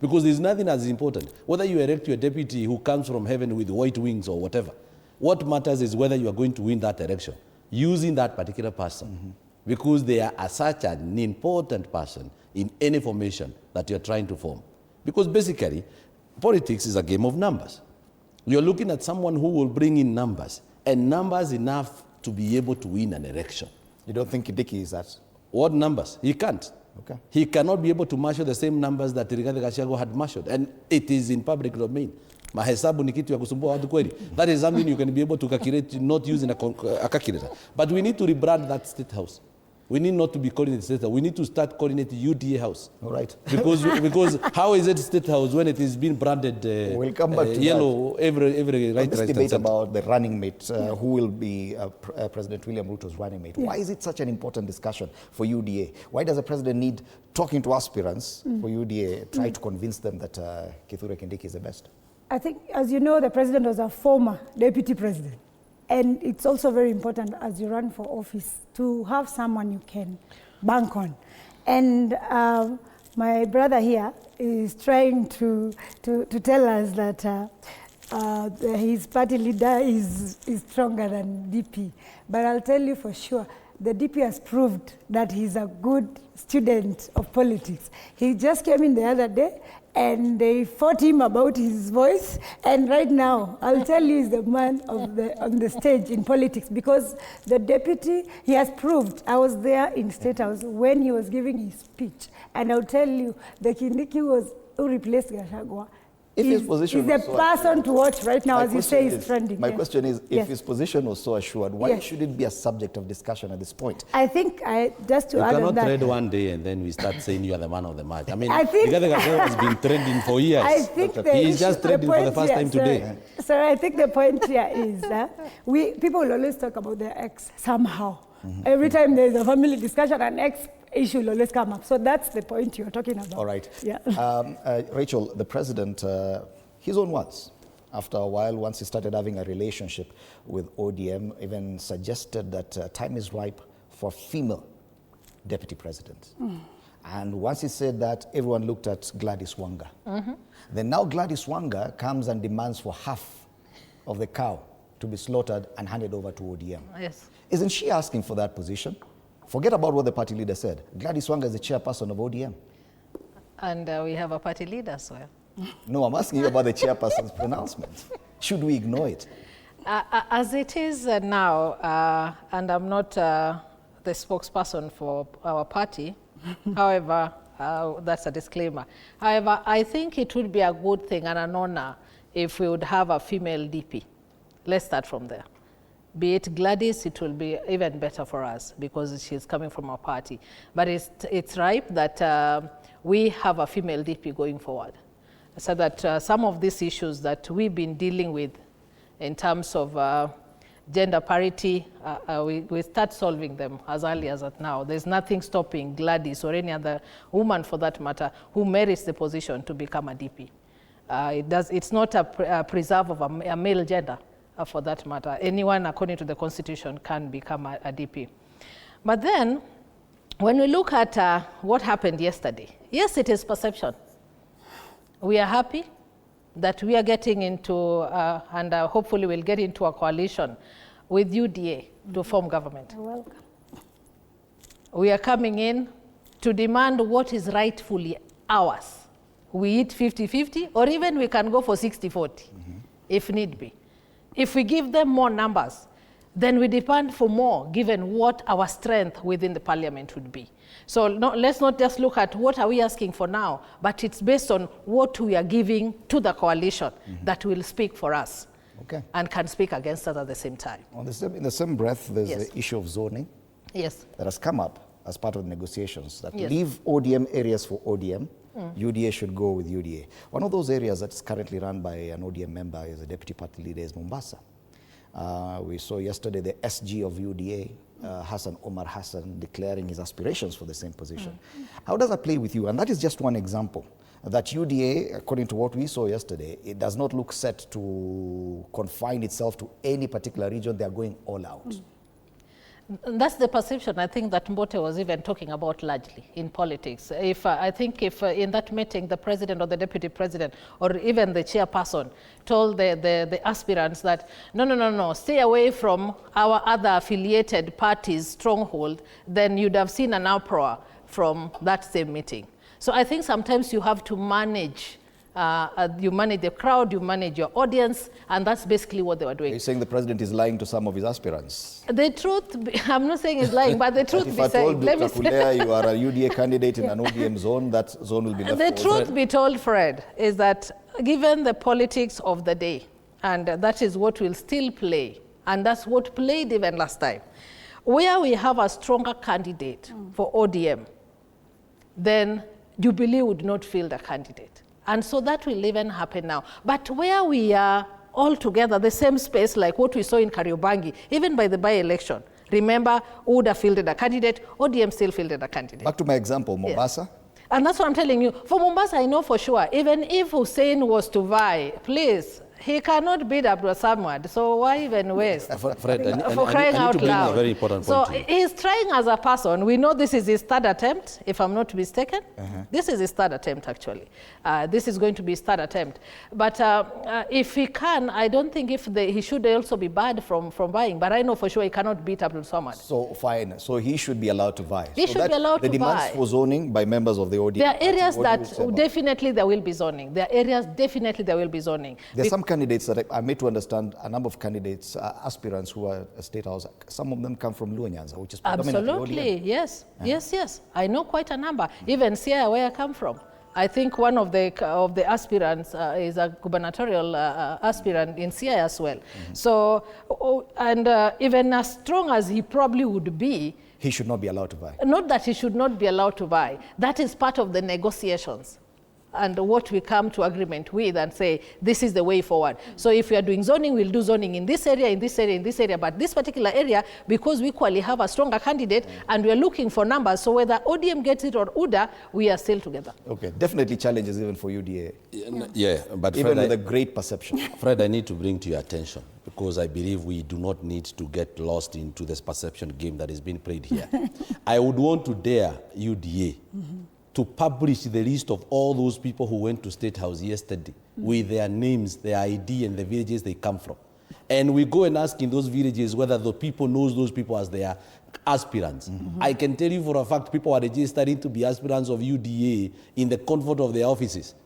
Because there's nothing as important. Whether you elect your deputy who comes from heaven with white wings or whatever, what matters is whether you are going to win that election using that particular person. Because they are such an important person in any formation that you're trying to form. Because basically, politics is a game of numbers. You're looking at someone who will bring in numbers, and numbers enough to be able to win an election. You don't think Kindiki is that? What numbers? He can't. Okay. He cannot be able to marshal the same numbers that Rigathi Gachagua had marshaled, and it is in public domain. Mahesabu ni kitu ya kusumbua watu kweli. That is something you can be able to calculate, not using a calculator. But we need to rebrand that State House. We need not to be coordinating State House. We need to start coordinating UDA House. All right. because how is it State House when it is being branded we'll come back to yellow that. every right? This debate about the running mate, who will be President William Ruto's running mate. Why is it such an important discussion for UDA? Why does the president need talking to aspirants for UDA, try to convince them that Kithure Kindiki is the best? I think, as you know, the president was a former deputy president. And it's also very important as you run for office to have someone you can bank on. And my brother here is trying to tell us that his party leader is stronger than DP. But I'll tell you for sure, the DP has proved that he's a good student of politics. He just came in the other day and they fought him about his voice. And right now, I'll tell you, he's the man on the stage in politics, because the deputy, he has proved. I was there in State House when he was giving his speech. And I'll tell you, the Kindiki who replaced Gachagua, if his position is the person to watch right now, as you say, is trending. My question is, if his position was so assured, why should it be a subject of discussion at this point? I think, just to add on that... You cannot trade one day and then we start saying you are the man of the match. I mean, I think, the guy has been trending for years. I think he's just trending for the first time today. So I think the point here is that people will always talk about their ex somehow. Every time there's a family discussion, an ex issue will always come up. So that's the point you're talking about. All right. Yeah. Rachel, the president, his own words, after a while, once he started having a relationship with ODM, even suggested that time is ripe for female deputy presidents. And once he said that, everyone looked at Gladys Wanga. Then now Gladys Wanga comes and demands for half of the cow to be slaughtered and handed over to ODM. Yes. Isn't she asking for that position? Forget about what the party leader said. Gladys Wanga is the chairperson of ODM. And we have a party leader as well. No, I'm asking you about the chairperson's pronouncement. Should we ignore it? As it is now, and I'm not the spokesperson for our party, however, that's a disclaimer. However, I think it would be a good thing and an honor if we would have a female DP. Let's start from there. Be it Gladys, it will be even better for us because she's coming from our party. But it's ripe that we have a female DP going forward, so that some of these issues that we've been dealing with in terms of gender parity, we start solving them as early as now. There's nothing stopping Gladys or any other woman, for that matter, who merits the position to become a DP. It's not a preserve of a male gender. For that matter, anyone according to the Constitution can become a DP. But then, when we look at what happened yesterday, yes, it is perception. We are happy that we are getting into, and hopefully we'll get into a coalition with UDA to form government. You're welcome. We are coming in to demand what is rightfully ours. We eat 50-50, or even we can go for 60-40, if need be. If we give them more numbers, then we demand for more, given what our strength within the parliament would be. So let's not just look at what are we asking for now, but it's based on what we are giving to the coalition that will speak for us and can speak against us at the same time. In the same breath, there's the issue of zoning that has come up as part of the negotiations, that leave ODM areas for ODM. UDA should go with UDA. One of those areas that's currently run by an ODM member is a deputy party leader is Mombasa. We saw yesterday the SG of UDA, Hassan Omar Hassan, declaring his aspirations for the same position. How does that play with you? And that is just one example. That UDA, according to what we saw yesterday, it does not look set to confine itself to any particular region. They are going all out. That's the perception I think that Mbote was even talking about largely in politics. I think if in that meeting the president or the deputy president or even the chairperson told the aspirants that no, stay away from our other affiliated parties' stronghold, then you'd have seen an uproar from that same meeting. So I think sometimes you have to manage you manage the crowd, you manage your audience, and that's basically what they were doing. Are you saying the president is lying to some of his aspirants? The truth, I'm not saying he's lying, but the truth be said. If I told Dr. Kulea you are a UDA candidate in an ODM zone, that zone will be left. The truth be told, Fred, is that given the politics of the day, and that is what will still play, and that's what played even last time, where we have a stronger candidate for ODM, then Jubilee would not field a candidate. And so that will even happen now. But where we are all together, the same space like what we saw in Kariobangi, even by the by-election, remember, UDA fielded a candidate, ODM still fielded a candidate. Back to my example, Mombasa. Yes. And that's what I'm telling you. For Mombasa, I know for sure, even if Hussein was to vie, please, he cannot beat Abdul Samad, so why even waste? Fred, for crying out loud. A very important so point he's trying as a person. We know this is his third attempt, if I'm not mistaken. This is his third attempt, actually. This is going to be his third attempt. But if he can, I don't think he should also be barred from vying. But I know for sure he cannot beat Abdul Samad. So fine. So he should be allowed to vie. He should be allowed to vie. The demands for zoning by members of the ODM. There are areas that definitely there will be zoning. There are areas definitely there will be zoning. There's some candidates that I made to understand, a number of candidates, aspirants who are a state house, some of them come from Luanyanza, which is predominantly Absolutely, yes, yes. I know quite a number. Even Siaya, where I come from. I think one of the aspirants is a gubernatorial aspirant in Siaya as well. So, even as strong as he probably would be, he should not be allowed to vie. Not that he should not be allowed to vie. That is part of the negotiations and what we come to agreement with and say, this is the way forward. So if we are doing zoning, we'll do zoning in this area, in this area, in this area. But this particular area, because we equally have a stronger candidate and we're looking for numbers, so whether ODM gets it or UDA, we are still together. Okay, definitely challenges even for UDA. Yeah, but even Fred, with a great perception. Fred, I need to bring to your attention, because I believe we do not need to get lost into this perception game that is being played here. I would want to dare UDA to publish the list of all those people who went to State House yesterday with their names, their ID, and the villages they come from. And we go and ask in those villages whether the people knows those people as their aspirants. I can tell you for a fact, people are registering to be aspirants of UDA in the comfort of their offices.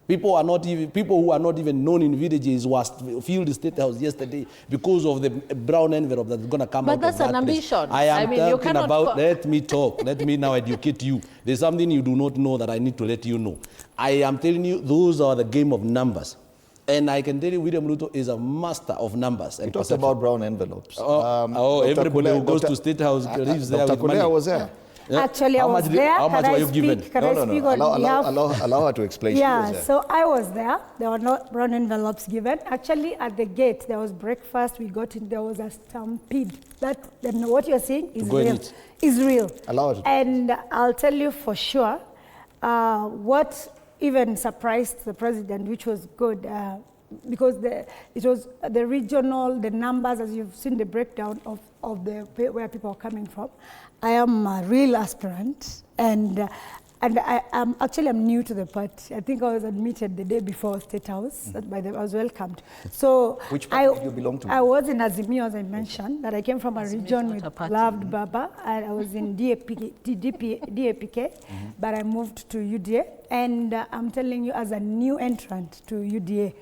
People who are not even known in villages was filled the State House yesterday because of the brown envelope that's going to come out of that But that's an ambition. I am talking about, let me talk. Let me now educate you. There's something you do not know that I need to let you know. I am telling you, those are the game of numbers. And I can tell you, William Ruto is a master of numbers. You talked about brown envelopes. Everybody who goes to State House lives there with money. was there. Yeah. Actually, I was there. How much were you given? Allow her to explain. Yeah, so I was there. There were no brown envelopes given. Actually, at the gate, there was breakfast. We got in, there was a stampede. What you're seeing is real. Is real. Allow her to. And I'll tell you for sure, what even surprised the president, which was good, because it was the regional, the numbers, as you've seen the breakdown of where people are coming from. I am a real aspirant, and I'm new to the party. I think I was admitted the day before State House. I was welcomed. So which party did you belong to? I was in Azimio, as I mentioned, that I came from a region with loved Baba, and I was in DAPK, but I moved to UDA, and I'm telling you, as a new entrant to UDA,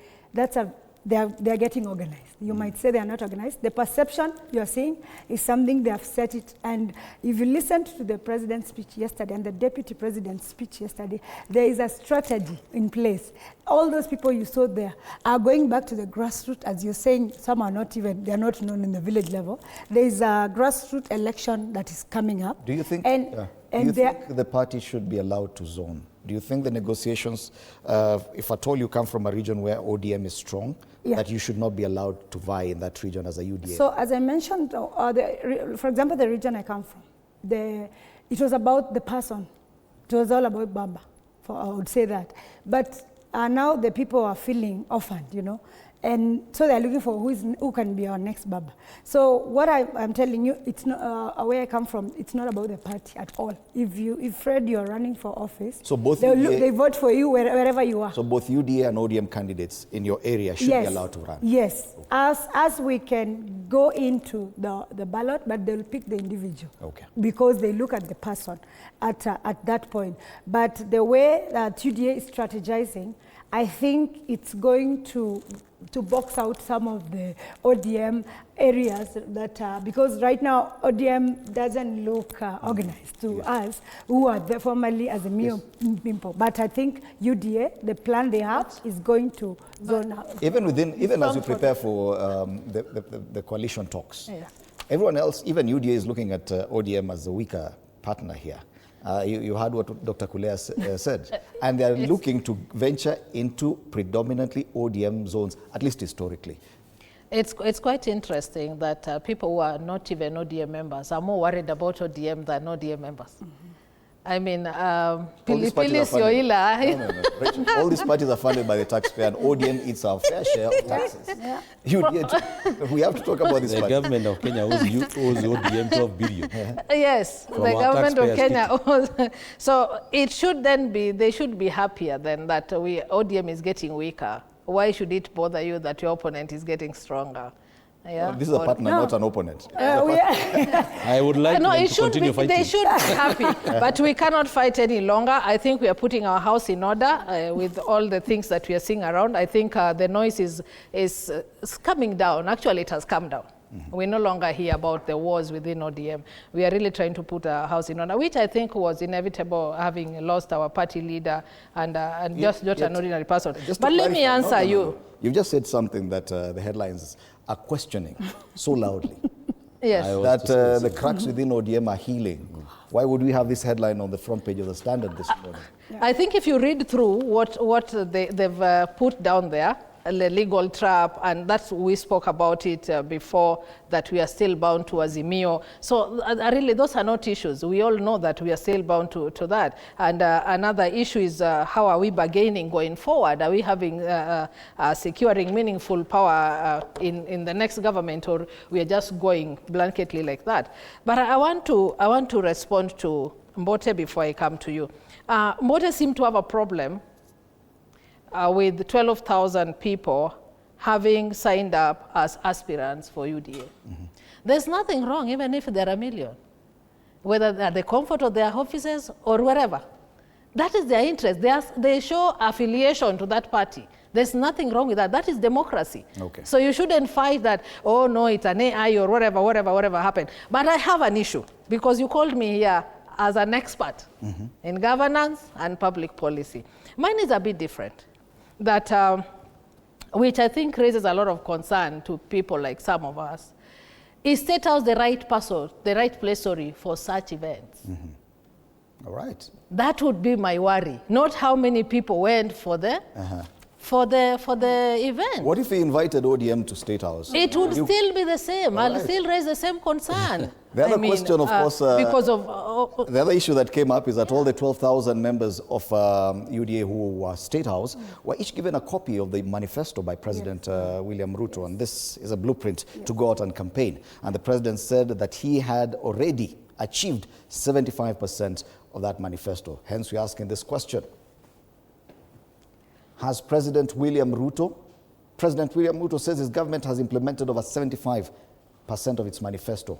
they're getting organized. You might say they are not organized. The perception you're seeing is something they have set it. And if you listened to the president's speech yesterday and the deputy president's speech yesterday, there is a strategy in place. All those people you saw there are going back to the grassroots, as you're saying. Some are not even, they're not known in the village level. There is a grassroots election that is coming up. Do you think, do you think the party should be allowed to zone? Do you think the negotiations, if at all you come from a region where ODM is strong, that you should not be allowed to vie in that region as a UDA? So as I mentioned, for example, the region I come from, it was about the person. It was all about BAMBA, I would say that. But now the people are feeling orphaned, you know. And so they're looking for who can be our next Baba. So what I'm telling you, it's not where I come from. It's not about the party at all. If Fred, you're running for office, so both they vote for you wherever you are. So both UDA and ODM candidates in your area should be allowed to run. Yes, as we can go into the ballot, but they'll pick the individual. Okay. Because they look at the person at that point. But the way that UDA is strategizing, I think it's going to box out some of the ODM areas that, because right now ODM doesn't look organized to us who are formerly as a Mio people. But I think UDA, the plan they have is going to zone out. Even as you prepare for the coalition talks, Everyone else, even UDA, is looking at ODM as a weaker partner here. You heard what Dr. Kulea said. And they're looking to venture into predominantly ODM zones, at least historically. It's quite interesting that people who are not even ODM members are more worried about ODM than ODM members. I mean, Pili Sioila. No. All these parties are funded by the taxpayer, and ODM eats our fair share of taxes. We have to talk about this. The government of Kenya owes ODM 12 billion. Yes, the government of Kenya owes. So it should then be, they should be happier than that ODM is getting weaker. Why should it bother you that your opponent is getting stronger? Yeah. Well, this is a partner, not an opponent. I would like them to continue fighting. They should be happy, but we cannot fight any longer. I think we are putting our house in order with all the things that we are seeing around. I think the noise is coming down. Actually, it has come down. We no longer hear about the wars within ODM. We are really trying to put our house in order, which I think was inevitable, having lost our party leader and just an ordinary person. But let me answer you. You've just said something that the headlines are questioning so loudly. Yes. That the cracks within ODM are healing. Why would we have this headline on the front page of the Standard this morning? I think if you read through what they've put down there, the legal trap, and that's, we spoke about it before, that we are still bound to Azimio. So really, those are not issues. We all know that we are still bound to that. And another issue is how are we bargaining going forward? Are we having securing meaningful power in the next government, or we are just going blanketly like that? But I want to respond to Mbote before I come to you. Mbote seemed to have a problem with 12,000 people having signed up as aspirants for UDA. There's nothing wrong, even if there are a million, whether at the comfort of their offices or wherever. That is their interest. They show affiliation to that party. There's nothing wrong with that. That is democracy. Okay. So you shouldn't fight that, oh no, it's an AI or whatever happened. But I have an issue, because you called me here as an expert in governance and public policy. Mine is a bit different. That, which I think raises a lot of concern to people like some of us. Is State House the right person, the right place, for such events? All right. That would be my worry. Not how many people went for the event. What if we invited ODM to State House? It would still be the same. I'll still raise the same concern. The other question, of course, because of the other issue that came up is that all the 12,000 members of UDA who were State House were each given a copy of the manifesto by President William Ruto, and this is a blueprint to go out and campaign. And the president said that he had already achieved 75% of that manifesto. Hence, we're asking this question. Has President William Ruto says his government has implemented over 75% of its manifesto.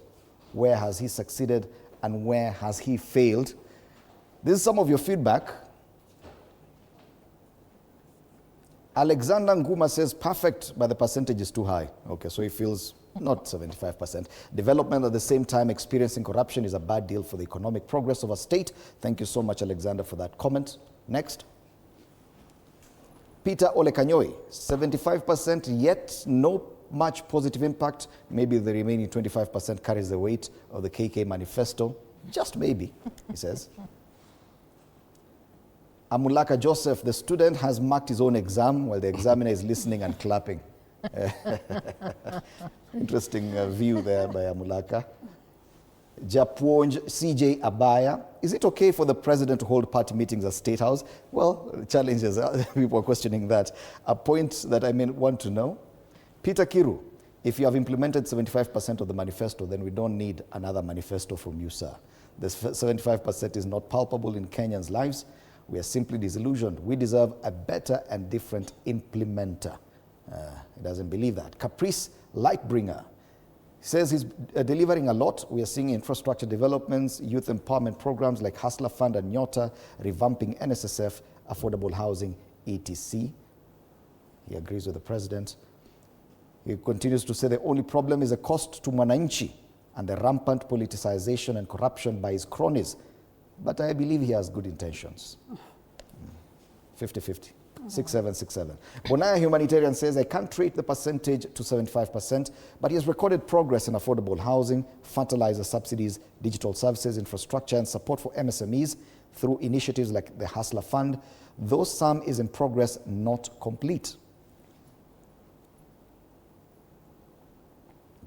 Where has he succeeded and where has he failed? This is some of your feedback. Alexander Nguma says perfect, but the percentage is too high. Okay, so he feels not 75%. Development at the same time experiencing corruption is a bad deal for the economic progress of a state. Thank you so much, Alexander, for that comment. Next. Peter Olekanyoi, 75%, yet no much positive impact. Maybe the remaining 25% carries the weight of the KK manifesto. Just maybe, he says. Amulaka Joseph, the student has marked his own exam while the examiner is listening and clapping. Interesting view there by Amulaka. Japonj CJ Abaya, is it okay for the president to hold party meetings at State House? Well, challenges, people are questioning that. A point that I may want to know. Peter Kiru, if you have implemented 75% of the manifesto, then we don't need another manifesto from you, sir. This 75% is not palpable in Kenyans' lives. We are simply disillusioned. We deserve a better and different implementer. He doesn't believe that. Caprice Lightbringer says he's delivering a lot. We are seeing infrastructure developments, youth empowerment programs like Hustler Fund and Nyota, revamping NSSF, affordable housing, etc. He agrees with the president. He continues to say the only problem is the cost to Mwananchi and the rampant politicization and corruption by his cronies. But I believe he has good intentions. 50-50. 6767. Bonaya Humanitarian says, I can't rate the percentage to 75%, but he has recorded progress in affordable housing, fertilizer subsidies, digital services, infrastructure, and support for MSMEs through initiatives like the Hustler Fund. Though some is in progress, not complete.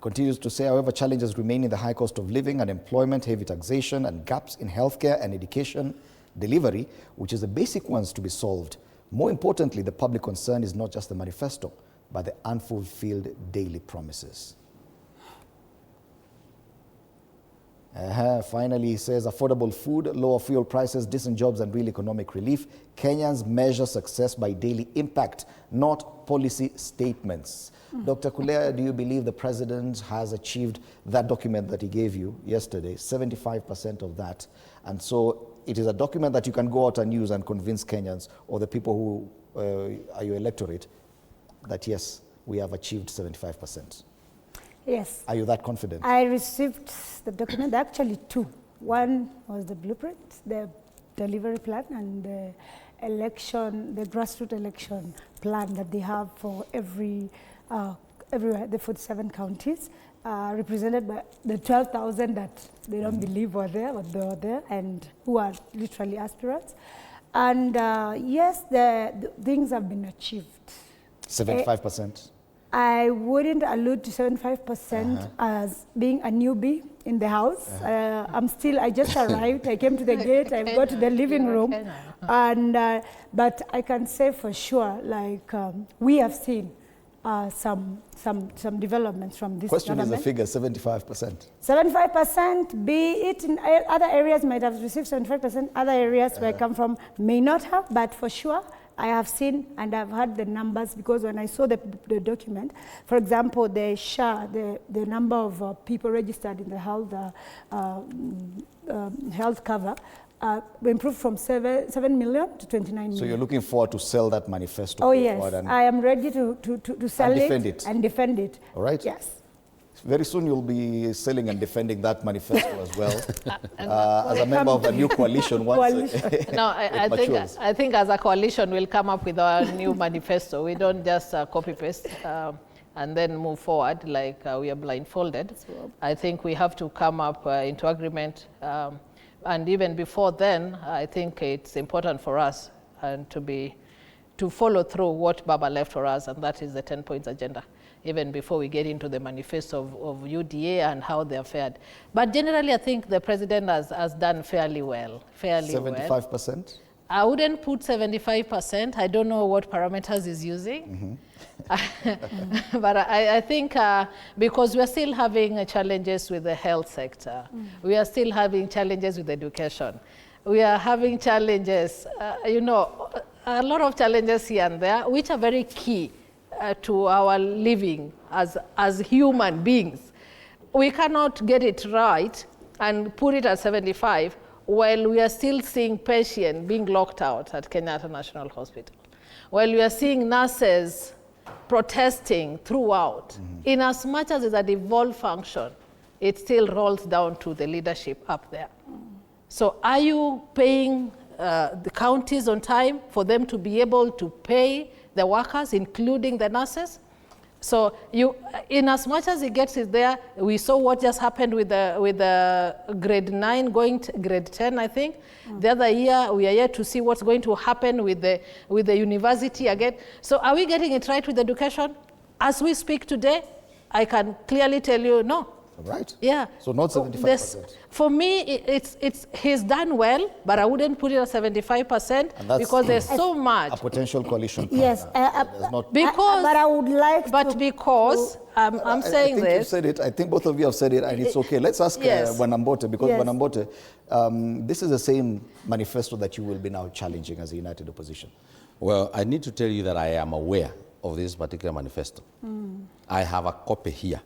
Continues to say, however, challenges remain in the high cost of living, unemployment, heavy taxation, and gaps in healthcare and education delivery, which is the basic ones to be solved. More importantly, the public concern is not just the manifesto, but the unfulfilled daily promises. Finally, he says, affordable food, lower fuel prices, decent jobs, and real economic relief. Kenyans measure success by daily impact, not policy statements. Dr. Kulea, do you believe the president has achieved that document that he gave you yesterday, 75% of that? And so it is a document that you can go out and use and convince Kenyans or the people who are your electorate that, yes, we have achieved 75%. Yes. Are you that confident? I received the document, actually two. One was the blueprint, the delivery plan, and the election, the grassroots election plan that they have for everywhere, the 47 counties, represented by the 12,000 that they don't believe were there, but they were there, and who are literally aspirants. And yes, the things have been achieved. 75%? I wouldn't allude to 75% as being a newbie in the house. I just arrived, I came to the gate, I got to the living room, and but I can say for sure, like we have seen some developments from this Question government. is the figure, 75%. 75%, be it in other areas might have received 75%, other areas where I come from may not have, but for sure, I have seen and I've heard the numbers, because when I saw the document, for example, the SHA, the number of people registered in the health cover, improved from 7 million to 29 million. So you're looking forward to sell that manifesto? Oh yes, I am ready to sell it and defend it. All right. Yes. Very soon you'll be selling and defending that manifesto as well, as a member of a new coalition. I think as a coalition we'll come up with our new manifesto. We don't just copy paste and then move forward like we are blindfolded. I think we have to come up into agreement, and even before then, I think it's important for us to follow through what Baba left for us, and that is the 10 points agenda, even before we get into the manifesto of UDA and how they're fared. But generally, I think the president has done fairly well. 75%? I wouldn't put 75%. I don't know what parameters he's using. But I think because we're still having challenges with the health sector, we are still having challenges with education, we are having challenges, a lot of challenges here and there, which are very key to our living as human beings. We cannot get it right and put it at 75 while we are still seeing patients being locked out at Kenyatta National Hospital, while we are seeing nurses protesting throughout. In as much as it's a devolved function, it still rolls down to the leadership up there. So are you paying the counties on time for them to be able to pay the workers, including the nurses? So in as much as it gets it there, we saw what just happened with the grade 9 going to grade 10, I think. The other year, we are yet to see what's going to happen with the university again. So are we getting it right with education? As we speak today, I can clearly tell you no. Right. Yeah. So not 75%. For me, he's done well, but I wouldn't put it at 75% because there's so much. A potential coalition. Yes. Because, but I would like because I'm saying I think this. you've said it. I think both of you have said it, and it's okay. Let's ask Wanambote, because Wanambote, this is the same manifesto that you will be now challenging as a united opposition. Well, I need to tell you that I am aware of this particular manifesto. I have a copy here.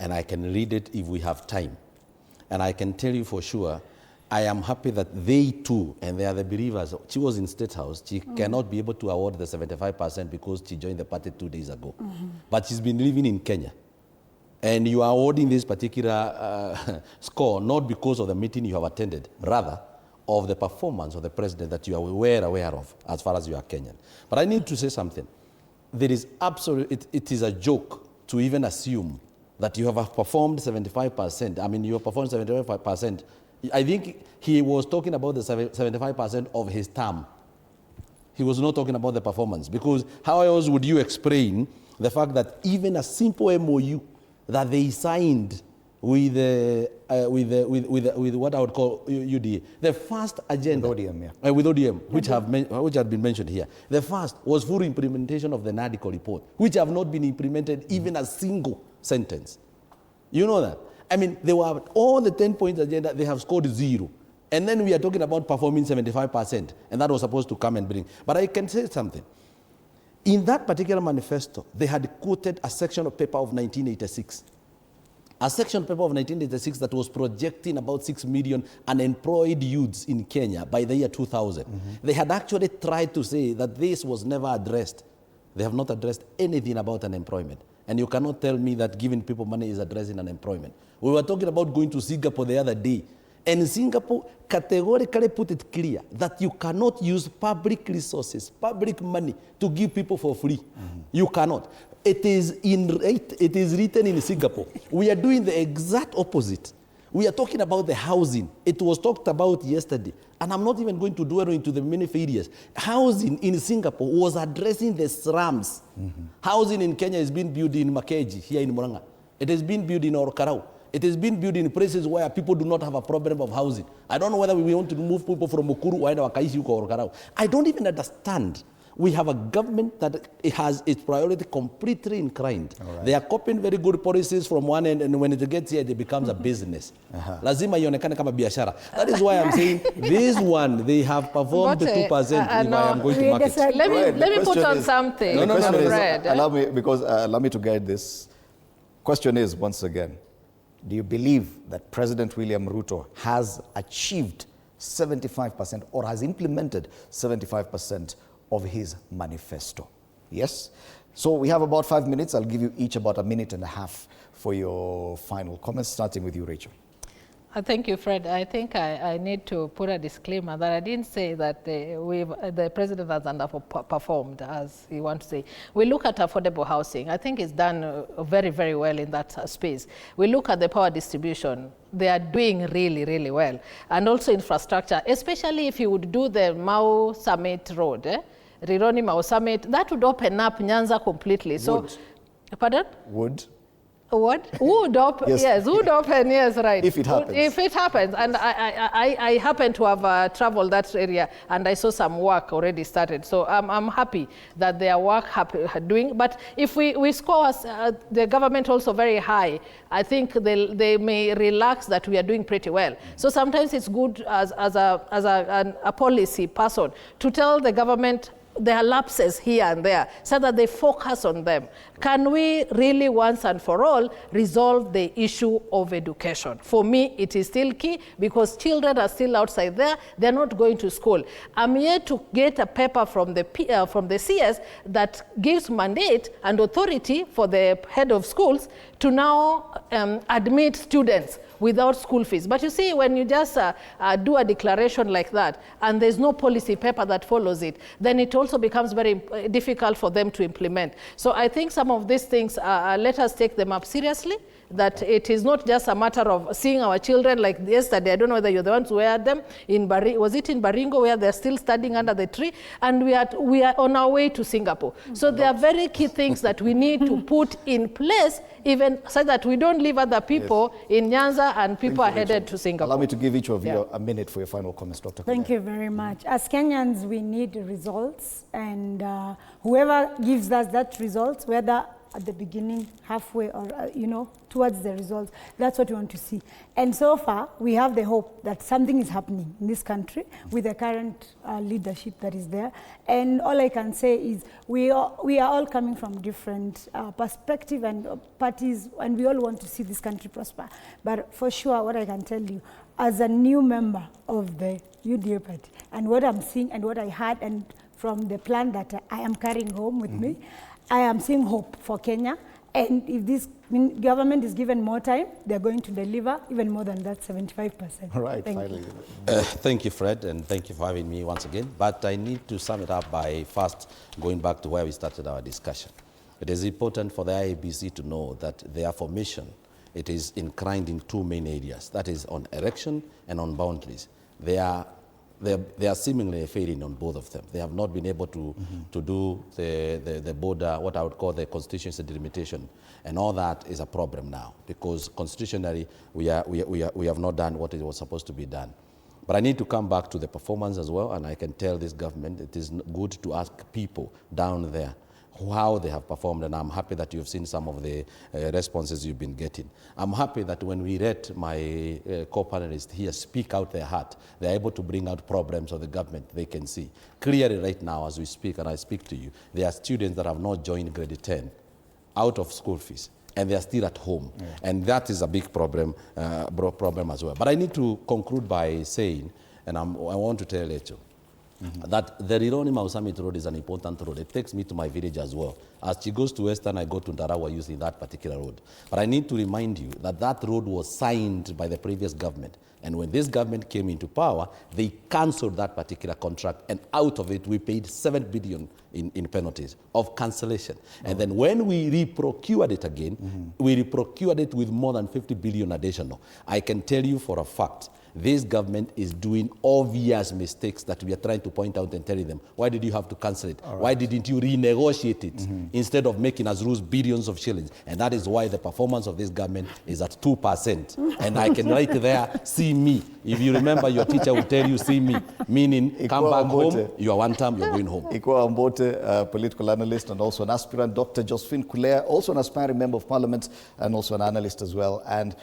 And I can read it if we have time. And I can tell you for sure, I am happy that they too, and they are the believers. She was in State House. She cannot be able to award the 75% because she joined the party 2 days ago. But she's been living in Kenya. And you are awarding this particular score not because of the meeting you have attended, rather of the performance of the president that you are aware of as far as you are Kenyan. But I need to say something. There is it is a joke to even assume that you have performed 75%. I mean, you have performed 75%. I think he was talking about the 75% of his term. He was not talking about the performance, because how else would you explain the fact that even a simple MOU that they signed with what I would call UDA, the first agenda with ODM, with ODM, which had been mentioned here, the first was full implementation of the NADICO report, which have not been implemented even a single sentence. You know that? I mean, they were all the 10-point agenda, they have scored 0. And then we are talking about performing 75%, and that was supposed to come and bring. But I can say something. In that particular manifesto, they had quoted a section of paper of 1986. A section of paper of 1986 that was projecting about 6 million unemployed youths in Kenya by the year 2000. They had actually tried to say that this was never addressed. They have not addressed anything about unemployment. And you cannot tell me that giving people money is addressing unemployment. We were talking about going to Singapore the other day. And Singapore categorically put it clear that you cannot use public resources, public money to give people for free. You cannot. It is written in Singapore. We are doing the exact opposite. We are talking about the housing. It was talked about yesterday. And I'm not even going to dwell into the many areas. Housing in Singapore was addressing the slums. Housing in Kenya is being built in Makeji, here in Murang'a. It has been built in Orkarau. It has been built in places where people do not have a problem of housing. I don't know whether we want to move people from Mukuru or Wakaishi or Orkarau. I don't even understand. We have a government that has its priority completely inclined. Right. They are copying very good policies from one end, and when it gets here, it becomes a business. Lazima ionekane kama biashara. That is why I'm saying this one, they have performed 2% if I am going to market. Let me put on something. Allow me, because allow me to guide this. Question is, once again, do you believe that President William Ruto has achieved 75% or has implemented 75% of his manifesto? Yes? So we have about 5 minutes. I'll give you each about 1.5 minutes for your final comments, starting with you, Rachel. Thank you, Fred. I think I need to put a disclaimer that I didn't say that the president has underperformed, as you want to say. We look at affordable housing. I think it's done very, very well in that space. We look at the power distribution. They are doing really, really well. And also infrastructure, especially if you would do the Mau Summit Road, Rironi Mau Summit, that would open up Nyanza completely. So, pardon? Would. What? Would open, yes, would open, yes, right. If it happens. If it happens. And I happen to have traveled that area, and I saw some work already started. So I'm happy that their work doing. But if we score the government also very high, I think they may relax that we are doing pretty well. So sometimes it's good as a policy person to tell the government there are lapses here and there so that they focus on them. Can we really once and for all resolve the issue of education? For me, it is still key because children are still outside there. They're not going to school. I'm here to get a paper from the CS that gives mandate and authority for the head of schools to now admit students without school fees. But you see, when you just do a declaration like that and there's no policy paper that follows it, then it also becomes very difficult for them to implement. So I think some of these things, let us take them up seriously, that it is not just a matter of seeing our children like yesterday. I don't know whether you're the ones who had them in was it in Baringo, where they're still studying under the tree, and we are on our way to Singapore. So there are very key things that we need to put in place, even so that we don't leave other people in Nyanza and people are headed to Singapore. Allow me to give each of you a minute for your final comments, Dr. Thank you very much. As Kenyans, we need results, and whoever gives us that results, whether at the beginning, halfway, or towards the results, that's what we want to see. And so far, we have the hope that something is happening in this country with the current leadership that is there. And all I can say is we are all coming from different perspectives and parties, and we all want to see this country prosper. But for sure, what I can tell you, as a new member of the UDA party, and what I'm seeing and what I heard, and from the plan that I am carrying home with me, I am seeing hope for Kenya. And if this government is given more time, they're going to deliver even more than that 75%. Right, finally. Thank you, Fred, and thank you for having me once again. But I need to sum it up by first going back to where we started our discussion. It is important for the IEBC to know that their formation, it is inclined in two main areas. That is on election and on boundaries. They are seemingly failing on both of them. They have not been able to do the border, what I would call the constituency delimitation, and all that is a problem now because constitutionally we have not done what it was supposed to be done. But I need to come back to the performance as well, and I can tell this government it is good to ask people down there how they have performed, and I'm happy that you've seen some of the responses you've been getting. I'm happy that when we read my co-panelists here speak out their heart, they're able to bring out problems of the government they can see. Clearly right now as we speak, and I speak to you, there are students that have not joined grade 10 out of school fees, and they're still at home. Yeah. And that is a big problem, as well. But I need to conclude by saying, and I want to tell Rachel, that the Rironi-Mau Summit Road is an important road. It takes me to my village as well. As she goes to Western, I go to Ndarawa using that particular road. But I need to remind you that that road was signed by the previous government. And when this government came into power, they cancelled that particular contract. And out of it, we paid 7 billion in penalties of cancellation. And then when we reprocured it again, we reprocured it with more than 50 billion additional. I can tell you for a fact, this government is doing obvious mistakes that we are trying to point out and telling them, why did you have to cancel it? Right. Why didn't you renegotiate it instead of making us lose billions of shillings? And that is why the performance of this government is at 2%. And I can write there, see me. If you remember, your teacher will tell you, see me, meaning come back home, you are one time, you're going home. Ikwa Ambote, political analyst and also an aspirant. Dr. Josephine Kulea, also an aspiring member of parliament and also an analyst as well. And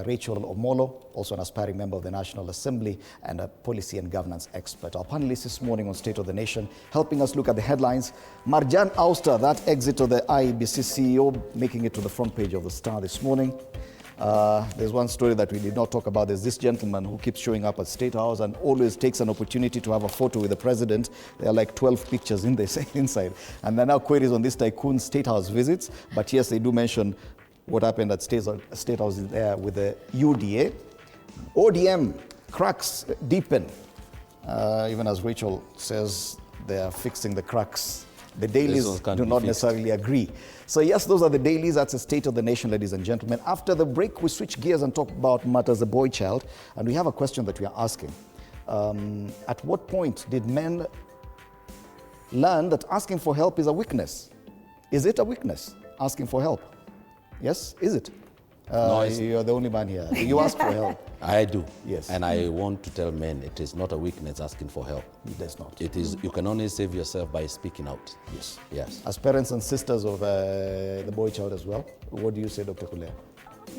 Rachel Omolo, also an aspiring member of the National Assembly and a policy and governance expert. Our panelists this morning on State of the Nation, helping us look at the headlines. Marjan Auster, that exit of the IEBC CEO, making it to the front page of the Star this morning. There's one story that we did not talk about. There's this gentleman who keeps showing up at State House and always takes an opportunity to have a photo with the president. There are like 12 pictures in this inside. And there are now queries on this tycoon State House visits. But yes, they do mention what happened at State House there with the UDA. ODM cracks deepen. Even as Rachel says, they are fixing the cracks. The dailies do not necessarily agree. So yes, those are the dailies. That's the State of the Nation, ladies and gentlemen. After the break, we switch gears and talk about matters of boy child. And we have a question that we are asking. At what point did men learn that asking for help is a weakness? Is it a weakness, asking for help? Yes, is it? No, you're the only man here. Do you ask for help? I do. Yes. And I want to tell men it is not a weakness asking for help. It is not. It is, you can only save yourself by speaking out. Yes. Yes. As parents and sisters of the boy child as well, what do you say, Dr. Kulea?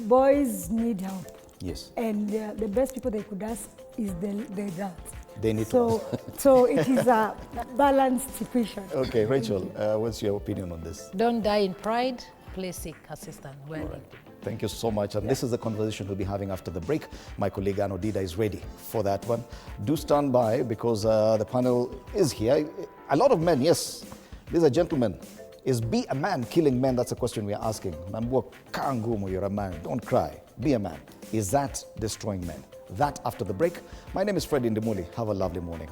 Boys need help. Yes. And the best people they could ask is the dads. They need to ask. So it is a balanced equation. Okay, Rachel, what's your opinion on this? Don't die in pride. Please seek assistance. Well, right. Thank you so much. And this is the conversation we'll be having after the break. My colleague Anodida is ready for that one. Do stand by because the panel is here. A lot of men, yes. These are gentlemen. Is be a man killing men? That's a question we are asking. You're a man. Don't cry. Be a man. Is that destroying men? That after the break. My name is Fred Indemuli. Have a lovely morning.